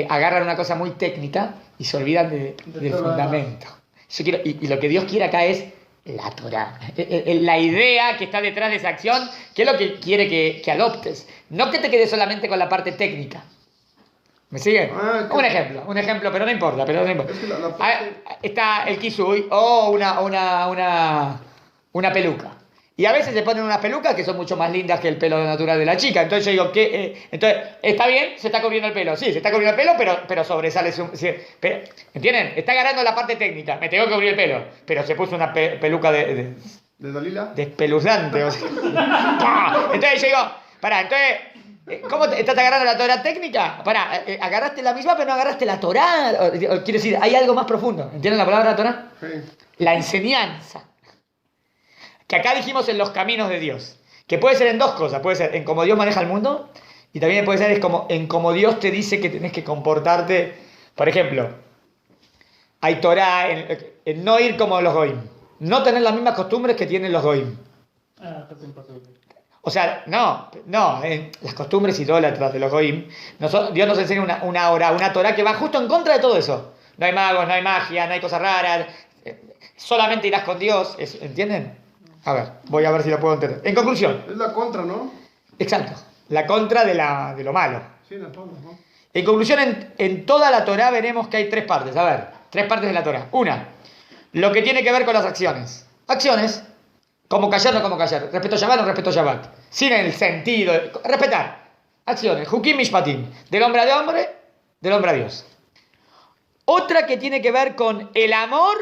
agarran una cosa muy técnica y se olvidan del fundamento. Yo quiero, y lo que Dios quiere acá es la Torah. La idea que está detrás de esa acción, que es lo que quiere que adoptes. No que te quedes solamente con la parte técnica. ¿Me siguen? Un ejemplo, pero no importa. Es que la parte- Está el kisui o una peluca. Y a veces se ponen unas pelucas que son mucho más lindas que el pelo natural de la chica. Entonces yo digo, entonces, ¿está bien? Se está cubriendo el pelo. Sí, se está cubriendo el pelo, pero sobresale ¿entienden? Está agarrando la parte técnica. Me tengo que cubrir el pelo. Pero se puso una peluca ¿De Dalila? despeluzante. O sea. Entonces yo digo, pará, entonces, ¿cómo estás agarrando la Torah técnica? Pará, agarraste la misma, pero no agarraste la Torah. Quiero decir, hay algo más profundo. ¿Entienden la palabra Torah? Sí. La enseñanza. Que acá dijimos en los caminos de Dios. Que puede ser en dos cosas. Puede ser en cómo Dios maneja el mundo. Y también puede ser en cómo Dios te dice que tenés que comportarte. Por ejemplo, hay Torah en no ir como los goim. No tener las mismas costumbres que tienen los goim. Casi imposible. O sea, no, las costumbres idólatras de los goim. Dios nos enseña una Torah que va justo en contra de todo eso. No hay magos, no hay magia, no hay cosas raras. Solamente irás con Dios. ¿Entienden? A ver, voy a ver si lo puedo entender. En conclusión, Es la contra, ¿no? exacto, la contra de lo malo. Sí, la contra, ¿no? En conclusión, en toda la Torah veremos que hay tres partes. A ver, tres partes de la Torah. Una, lo que tiene que ver con las acciones. Acciones, como callar, no como callar. Respeto Shabbat, no respeto Shabbat. Sin el sentido, respetar. Acciones, Hukim Mishpatim, del hombre a hombre, del hombre a Dios. Otra que tiene que ver con el amor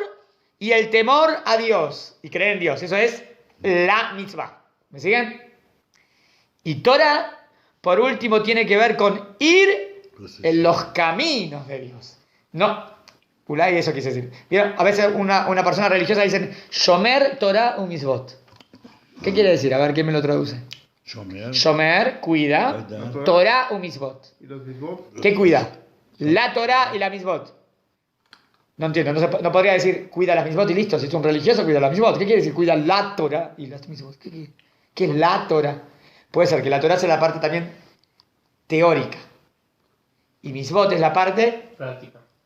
y el temor a Dios. Y creer en Dios. Eso es la mitzvah. ¿Me siguen? Y Torah, por último, tiene que ver con ir en los caminos de Dios. No, Ulay, eso quise decir. ¿Vieron? A veces una persona religiosa dicen Shomer Torah u mitzvot. ¿Qué quiere decir? A ver, ¿quién me lo traduce? Shomer. Shomer, cuida. Torah u mitzvot. ¿Y los mitzvot? ¿Qué cuida? La Torah y la mitzvot. No entiendo, no podría decir cuida las mitzvot y listo. Si es un religioso, cuida las mitzvot. ¿Qué quiere decir? Cuida la Torah y las mitzvot. ¿Qué es la Torah? Puede ser que la Torah sea la parte también teórica. Y mitzvot es la parte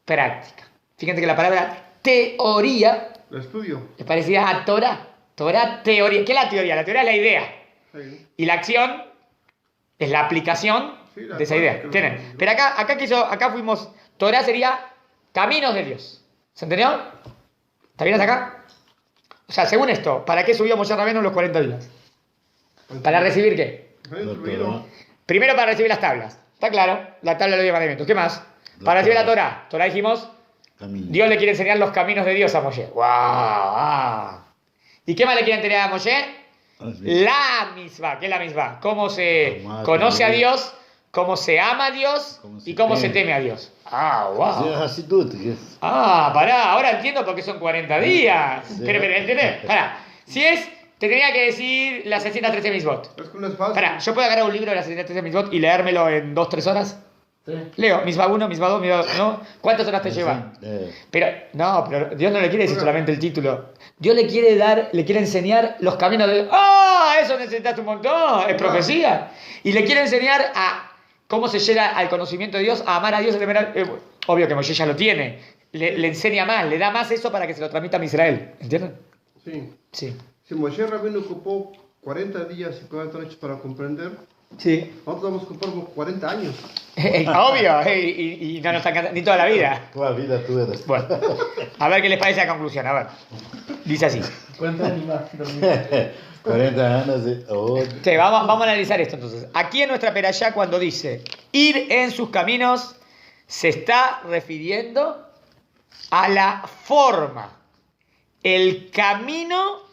práctica. Fíjense que la palabra teoría El estudio. es parecida a Torah. Torah, teoría. ¿Qué es la teoría? La teoría es la idea. Sí. Y la acción es la aplicación Sí, la de esa idea. práctica. ¿Entienden? Pero acá fuimos. Torah sería caminos de Dios. ¿Se entendió? ¿Está bien hasta acá? O sea, según esto, ¿para qué subió Moshe Rabbeinu los 40 días? ¿Para recibir qué? Está instruido. Primero para recibir las tablas. ¿Está claro? La tabla de los 10 mandamientos. ¿Qué más? Para recibir la Torah. Torah dijimos Camino. Dios le quiere enseñar los caminos de Dios a Moshe. ¡Wow! ¿Y qué más le quiere enseñar a Moshe? La misma. ¿Qué es la misma? Cómo se conoce a Dios, cómo se ama a Dios y cómo se teme a Dios. ¡Ah, Sí, wow! Hasidut, que es. Ah, pará, ahora entiendo por qué son 40 días. Sí. Pero, ¿entendés? Pará, si es, te tenía que decir las 613 misbot. Es que no es fácil. Pará, ¿yo puedo agarrar un libro de las 613 misbot y leérmelo en 2-3 horas? Sí. Leo, misma 1, misma 2, misma 2, ¿no? ¿Cuántas horas te lleva? Pero Dios no le quiere decir solamente el título. Dios le quiere enseñar los caminos de... ¡Ah! Eso necesitas un montón, es profecía. Y le quiere enseñar a cómo se llega al conocimiento de Dios, a amar a Dios, a temer a... obvio que Moshe ya lo tiene. Le enseña más, le da más eso para que se lo transmita a Israel. ¿Entienden? Sí. Sí. Si Moshe Rabbeinu ocupó 40 días y 40 noches para comprender, Sí. nosotros vamos a ocupar como 40 años. Obvio, y no nos alcanza ni toda la vida. Toda vida tú eres. Bueno, a ver qué les parece la conclusión, a ver. Dice así. Cuenta ni más. 40 años de... Oh, Sí, vamos a analizar esto entonces. Aquí en nuestra perashá cuando dice ir en sus caminos, se está refiriendo a la forma, el camino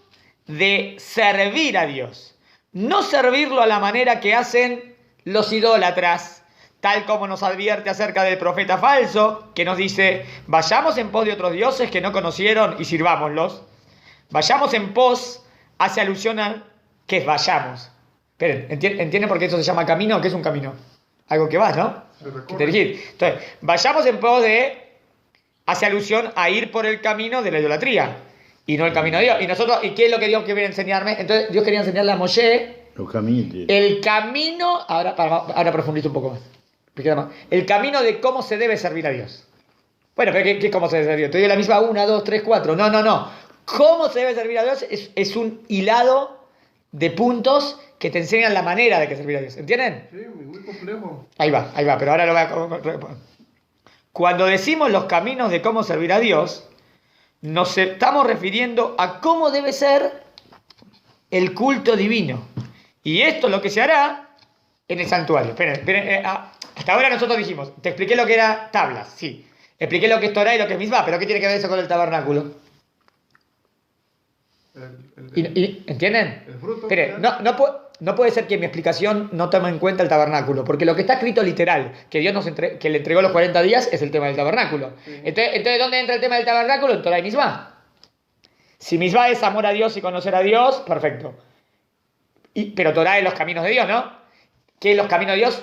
de servir a Dios. No servirlo a la manera que hacen los idólatras, tal como nos advierte acerca del profeta falso, que nos dice, vayamos en pos de otros dioses que no conocieron y sirvámoslos. Vayamos en pos hace alusión a que es vayamos. Esperen, ¿entienden por qué eso se llama camino? ¿Qué es un camino? Algo que vas, ¿no? Se recorre. Que te dirigís. Entonces, vayamos en pos de... hace alusión a ir por el camino de la idolatría y no el camino de Dios. Y nosotros, ¿y qué es lo que Dios quiere enseñarme? Entonces, Dios quería enseñarle a Moshe los caminos. el camino... Ahora profundizo un poco más. Me queda más. El camino de cómo se debe servir a Dios. Bueno, pero ¿qué cómo se debe servir a Dios? Te digo la misma 1, 2, 3, 4. No. Cómo se debe servir a Dios es un hilado de puntos que te enseñan la manera de que servir a Dios. ¿Entienden? Sí, muy complejo. Ahí va, pero ahora lo voy a... Cuando decimos los caminos de cómo servir a Dios, nos estamos refiriendo a cómo debe ser el culto divino. Y esto es lo que se hará en el santuario. Esperen, hasta ahora nosotros dijimos, te expliqué lo que era tablas, sí. Expliqué lo que es Torah y lo que es Mizbah, pero ¿qué tiene que ver eso con el tabernáculo? ¿Entienden? El fruto. Esperen, no puede ser que mi explicación no tome en cuenta el tabernáculo, porque lo que está escrito literal, que Dios que le entregó los 40 días, es el tema del tabernáculo. Sí. Entonces, ¿dónde entra el tema del tabernáculo? En Torah y Mizbah. Si Mizbah es amor a Dios y conocer a Dios, perfecto. Pero Torah es los caminos de Dios, ¿no? ¿Qué es los caminos de Dios?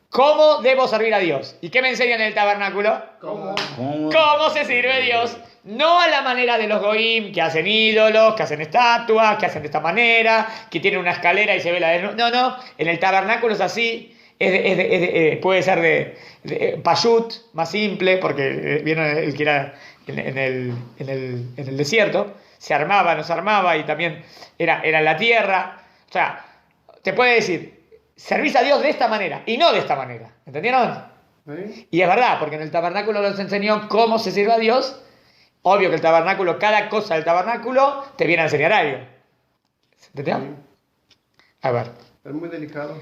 ¿Cómo debo servir a Dios? ¿Y qué me enseñan en el tabernáculo? ¿Cómo? ¿Cómo se sirve Dios? No a la manera de los goim, que hacen ídolos, que hacen estatuas, que hacen de esta manera, que tienen una escalera y se ve la de... No. En el tabernáculo es así. Puede ser de pashut, más simple, porque vieron el que era en el desierto. Se armaba, no se armaba, y también era en la tierra. O sea, te puede decir, servís a Dios de esta manera y no de esta manera. ¿Entendieron? ¿Sí? Y es verdad, porque en el tabernáculo nos enseñó cómo se sirve a Dios. Obvio que el tabernáculo, cada cosa del tabernáculo te viene a enseñar algo. ¿Entendió? Sí. A ver, Es muy delicado.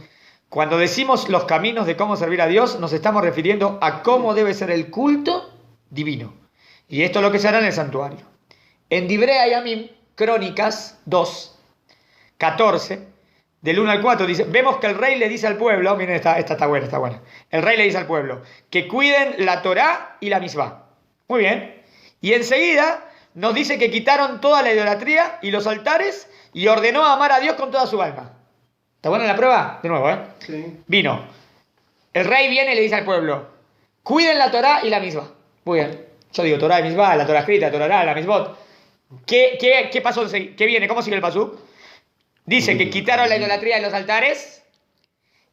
cuando decimos los caminos de cómo servir a Dios, nos estamos refiriendo a cómo debe ser el culto divino. Y esto es lo que se hará en el santuario. En Divrei Hayamim, Crónicas 2, 14, del 1 al 4, dice, vemos que el rey le dice al pueblo, miren, esta está buena. El rey le dice al pueblo, que cuiden la Torá y la Mizbah. Muy bien. Y enseguida nos dice que quitaron toda la idolatría y los altares y ordenó amar a Dios con toda su alma. ¿Está buena la prueba? De nuevo, ¿eh? Sí. Vino. El rey viene y le dice al pueblo, cuiden la Torá y la Mizbah. Muy bien. Yo digo Torá y Mizbah, la Torá escrita, la Torá oral, la Mizbot. ¿Qué pasó? ¿Qué viene? ¿Cómo sigue el pasú? Dice que quitaron la idolatría de los altares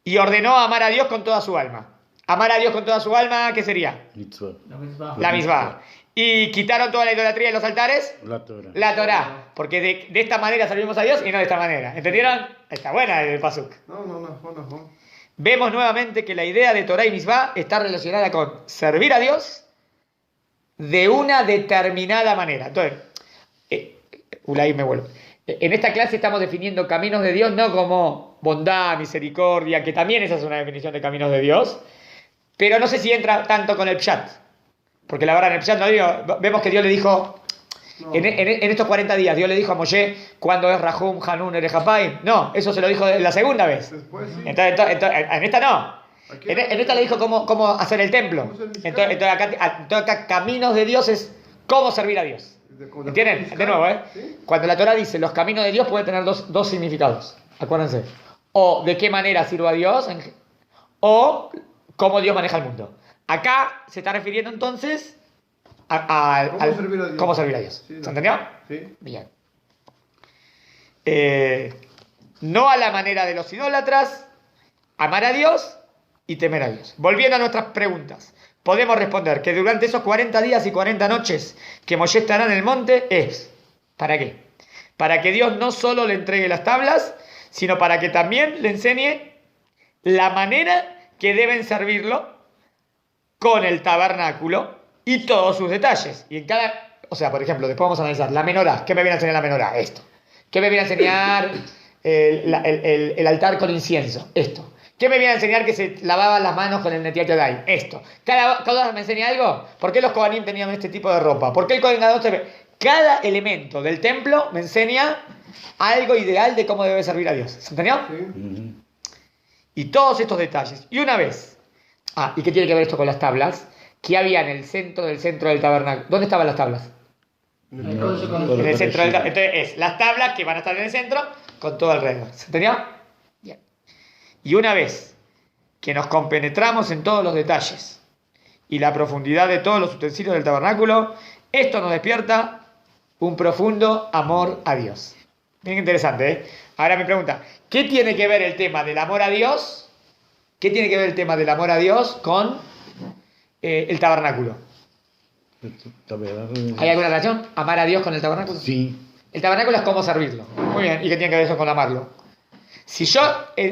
y ordenó amar a Dios con toda su alma. Amar a Dios con toda su alma, ¿qué sería? Mitzvah. La misma. La Mizbah. Y quitaron toda la idolatría de los altares, La Torah. la Torá. Porque de esta manera servimos a Dios y no de esta manera. ¿Entendieron? Está buena el pasuk. No. Vemos nuevamente que la idea de Torá y Mizbah está relacionada con servir a Dios de una determinada manera. Entonces, Ulay me vuelvo. En esta clase estamos definiendo caminos de Dios no como bondad, misericordia, que también esa es una definición de caminos de Dios, pero no sé si entra tanto con el pshat. Porque la verdad, en el Peshat no digo, vemos que Dios le dijo, No. en estos 40 días, Dios le dijo a Moshe, ¿cuándo es Rahum, Hanun, Erejapai? No, eso se lo dijo la segunda vez. Después sí. Entonces, en esta no. Aquí En esta le dijo cómo hacer el templo. ¿Cómo hacer el Entonces acá caminos de Dios es cómo servir a Dios. ¿Entienden? De nuevo, ¿Sí? Cuando la Torah dice los caminos de Dios pueden tener dos significados. Acuérdense. O de qué manera sirvo a Dios, o cómo Dios maneja el mundo. Acá se está refiriendo entonces ¿Cómo servir a Dios? cómo servir a Dios. Sí, ¿Se entendió? Sí. Bien. No a la manera de los idólatras, amar a Dios y temer a Dios. Volviendo a nuestras preguntas, podemos responder que durante esos 40 días y 40 noches que Moshe estará en el monte es, ¿para qué? Para que Dios no solo le entregue las tablas, sino para que también le enseñe la manera que deben servirlo con el tabernáculo y todos sus detalles. Y en cada, o sea, por ejemplo, después vamos a analizar la menorá. ¿Qué me viene a enseñar la menorá? Esto. ¿Qué me viene a enseñar el altar con incienso? Esto. ¿Qué me viene a enseñar que se lavaban las manos con el Netiat Yadayim? Esto. ¿Cada me enseña algo? ¿Por qué los Kohanim tenían este tipo de ropa? ¿Por qué el Kohen Gadol se ve? Cada elemento del templo me enseña algo ideal de cómo debe servir a Dios. ¿Se entendió? Sí. Y todos estos detalles. Y una vez. ¿Y qué tiene que ver esto con las tablas? ¿Qué había en el centro del tabernáculo? ¿Dónde estaban las tablas? En el centro del tabernáculo. Entonces es las tablas que van a estar en el centro con todo alrededor. ¿Se entendió? Bien. Y una vez que nos compenetramos en todos los detalles y la profundidad de todos los utensilios del tabernáculo, esto nos despierta un profundo amor a Dios. Bien interesante, ¿eh? Ahora mi pregunta, ¿qué tiene que ver el tema del amor a Dios? ¿Qué tiene que ver el tema del amor a Dios con el tabernáculo? ¿Hay alguna relación? ¿Amar a Dios con el tabernáculo? Sí. El tabernáculo es cómo servirlo. Muy bien, ¿y qué tiene que ver eso con amarlo? Si yo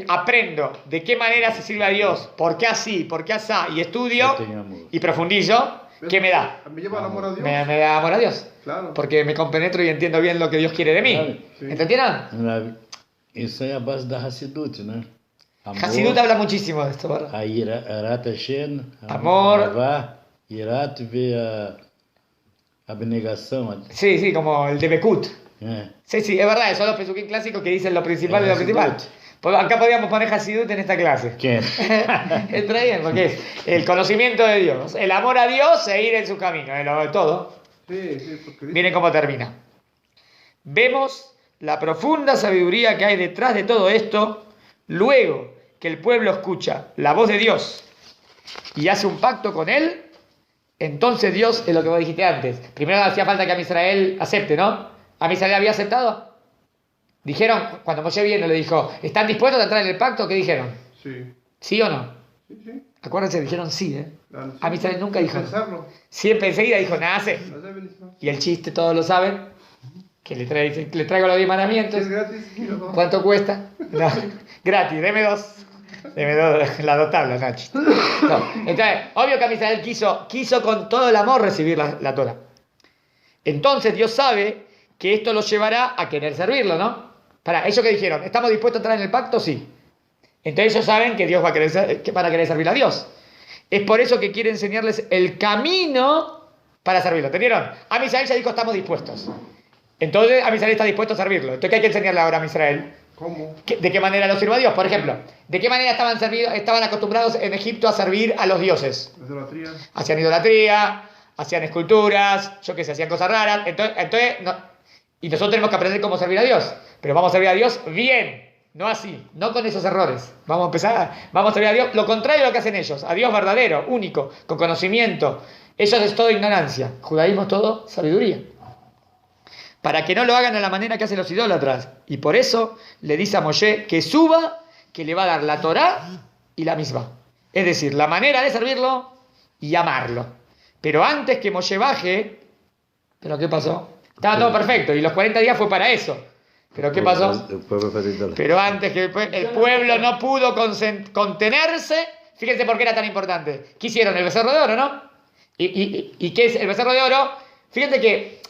aprendo de qué manera se sirve a Dios, por qué así, por qué asá, y estudio y profundizo, ¿qué me da? Me lleva el amor a Dios. Me da amor a Dios. Claro. Porque me compenetro y entiendo bien lo que Dios quiere de mí. Claro, sí. ¿Entendieron? Isso é a base da Hassidut, né? Hasidut habla muchísimo de esto, ¿verdad? A Irat Hashem, Amor. Avá, Irat vê a abnegação. Sí, como el de Bekut. É. Sí, es verdad, son los pesuquín clásicos que dicen lo principal de lo Hasidut. principal. Pues acá podríamos poner Hasidut en esta clase. Quem? Entra bien, porque es el conocimiento de Dios, el amor a Dios e ir en su camino, todo. Sí, porque dice, Miren cómo termina. Vemos la profunda sabiduría que hay detrás de todo esto, luego que el pueblo escucha la voz de Dios y hace un pacto con él, entonces Dios es lo que vos dijiste antes. Primero hacía falta que a Israel acepte, ¿no? ¿A Israel había aceptado? Dijeron, cuando Moshe viene le dijo, ¿están dispuestos a entrar en el pacto? ¿Qué dijeron? sí. ¿Sí o no? Sí. Acuérdense, dijeron sí, ¿eh? Claro, sí. A Israel nunca dijo no. Pensarlo. Siempre enseguida dijo, nada hace. No sé, Benito. Y el chiste, todos lo saben, que le traigo los 10 mandamientos. Es gratis. Quiero dos. ¿Cuánto cuesta? No, gratis, deme dos. Deme dos, las dos tablas, Nachi. No. Entonces, obvio que a Israel quiso con todo el amor recibir la Torah. Entonces Dios sabe que esto los llevará a querer servirlo, ¿no? ¿Ellos qué dijeron? ¿Estamos dispuestos a entrar en el pacto? Sí. Entonces ellos saben que Dios que van a querer servir a Dios. Es por eso que quiere enseñarles el camino para servirlo. ¿Entendieron? A Israel ya dijo, estamos dispuestos. Entonces a Israel está dispuesto a servirlo. Entonces, ¿qué hay que enseñarle ahora a Israel? ¿Cómo? ¿De qué manera lo sirve a Dios? Por ejemplo, ¿de qué manera estaban acostumbrados en Egipto a servir a los dioses? La idolatría. Hacían idolatría, hacían esculturas, yo qué sé, hacían cosas raras. Entonces y nosotros tenemos que aprender cómo servir a Dios. Pero vamos a servir a Dios bien, no así, no con esos errores. Vamos a servir a Dios, lo contrario de lo que hacen ellos. A Dios verdadero, único, con conocimiento. Ellos es todo ignorancia. Judaísmo es todo sabiduría. Para que no lo hagan a la manera que hacen los idólatras. Y por eso le dice a Moshe que suba, que le va a dar la Torá y la misma. Es decir, la manera de servirlo y amarlo. Pero antes que Moshe baje, ¿pero qué pasó? Estaba todo perfecto y los 40 días fue para eso. ¿Pero qué pasó? O povo fazia idolatria. Pero antes que el pueblo no pudo contenerse, fíjense por qué era tan importante. ¿Qué hicieron? El becerro de oro, ¿no? ¿Y qué es el becerro de oro? Fíjense que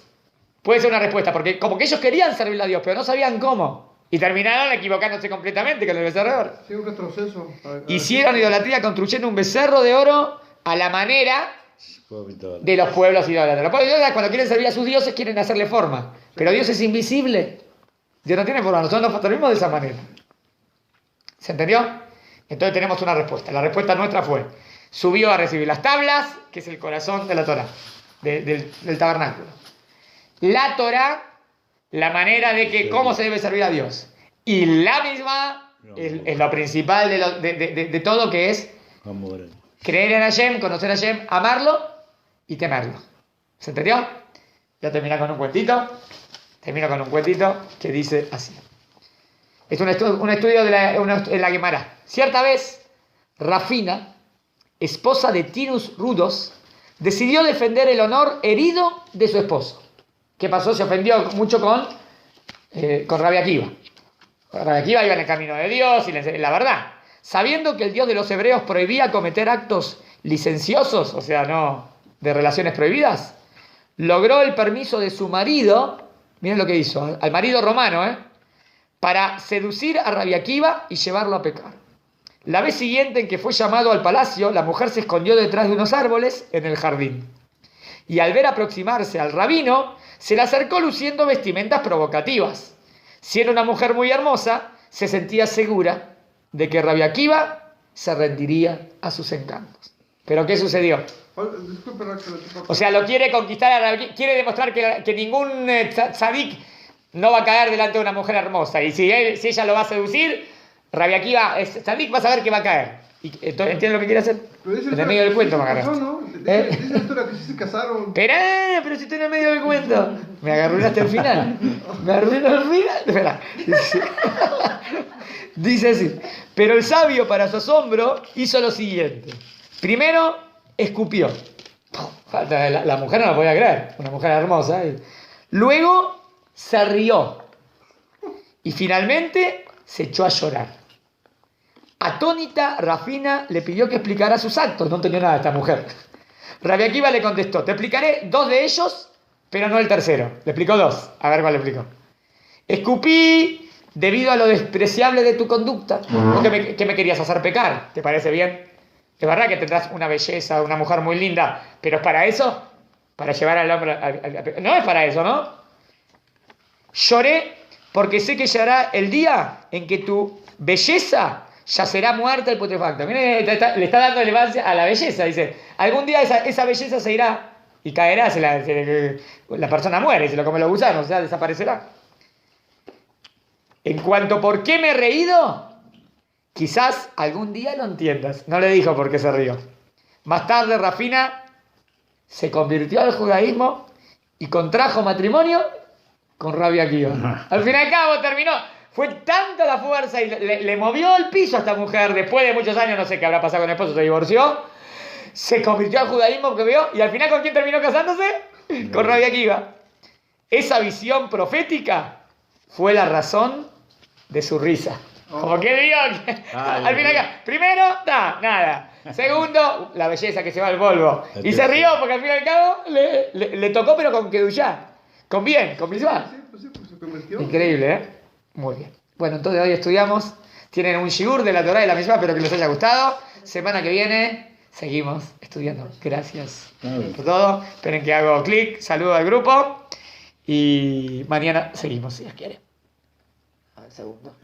puede ser una respuesta, porque como que ellos querían servirle a Dios, pero no sabían cómo. Y terminaron equivocándose completamente con el becerro de oro. Sí, un retroceso. Hicieron idolatría construyendo un becerro de oro a la manera De los pueblos idólatras. Los pueblos idólatras, cuando quieren servir a sus dioses, quieren hacerle forma. Pero Dios es invisible. Dios no tiene forma. Nosotros nos servimos de esa manera. ¿Se entendió? Entonces tenemos una respuesta. La respuesta nuestra fue: subió a recibir las tablas, que es el corazón de la Torah, del tabernáculo. La Torah, la manera de que cómo se debe servir a Dios. Y la misma es lo principal de todo, que es amor. creer en Hashem, conocer a Hashem, amarlo y temerlo. ¿Se entendió? Ya termino con un cuentito. Termino con un cuentito que dice así. Es un estudio en la Gemara. Cierta vez, Rafina, esposa de Tinus Rudos, decidió defender el honor herido de su esposo. ¿Qué pasó? Se ofendió mucho con Rabbi Akiva. Rabbi Akiva iba en el camino de Dios y la verdad. Sabiendo que el Dios de los hebreos prohibía cometer actos licenciosos, o sea, no de relaciones prohibidas, logró el permiso de su marido, miren lo que hizo, al marido romano, para seducir a Rabbi Akiva y llevarlo a pecar. La vez siguiente en que fue llamado al palacio, la mujer se escondió detrás de unos árboles en el jardín. Y al ver aproximarse al rabino, se le acercó luciendo vestimentas provocativas. Siendo una mujer muy hermosa, se sentía segura de que Rabbi Akiva se rendiría a sus encantos. ¿Pero qué sucedió? Disculpe, O sea, lo quiere conquistar a Rabbi Akiva, quiere demostrar que ningún tzadik no va a caer delante de una mujer hermosa. Y si ella lo va a seducir, Rabbi Akiva, tzadik, va a saber que va a caer. ¿Entiendes lo que quiere hacer? En el medio del cuento me agarraste. Dice la historia que sí se casaron. Pero si estoy en el medio del cuento. Me agarré hasta el final. Me agarré hasta el final. Espera. Dice así. Pero el sabio, para su asombro, hizo lo siguiente. Primero, escupió. La mujer no lo podía creer. Una mujer hermosa. Luego, se rió. Y finalmente, se echó a llorar. Atónita, Rafina le pidió que explicara sus actos. No entendió nada esta mujer. Rabbi Akiva le contestó: te explicaré 2 de ellos, pero no el tercero. Le explicó 2. A ver cuál le explicó. Escupí debido a lo despreciable de tu conducta. ¿Qué me querías hacer pecar? ¿Te parece bien? Es verdad que tendrás una belleza, una mujer muy linda, pero ¿es para eso? Para llevar al hombre no es para eso, ¿no? Lloré porque sé que llegará el día en que tu belleza yacerá muerta y putrefacta. Miren, le está dando relevancia a la belleza. Dice, algún día esa belleza se irá y caerá, la persona muere, se lo come los gusanos, o sea, desaparecerá. En cuanto por qué me he reído, quizás algún día lo entiendas. No le dijo por qué se rió. Más tarde, Rafina se convirtió al judaísmo y contrajo matrimonio con Rabbi Akiva. Al fin y al cabo terminó. Fue tanta la fuerza y le movió el piso a esta mujer. Después de muchos años, no sé qué habrá pasado con el esposo, se divorció. Se convirtió al judaísmo porque vio. Y al final, ¿con quién terminó casándose? Con Rabbi Akiva. Esa visión profética fue la razón de su risa. Como que vio que al final, primero, nada. Segundo, la belleza que se va al polvo. Y se rió porque al fin y al cabo le tocó, pero con kedushá. Con bien, con blisbá. Sí, pues se convirtió. Increíble, ¿eh? Muy bien. Bueno, entonces hoy estudiamos. Tienen un shiur de la Torah y la misma, espero que les haya gustado. Semana que viene seguimos estudiando. Gracias por todo. Esperen que hago clic. Saludo al grupo. Y mañana seguimos, si Dios quiere. A ver, segundo.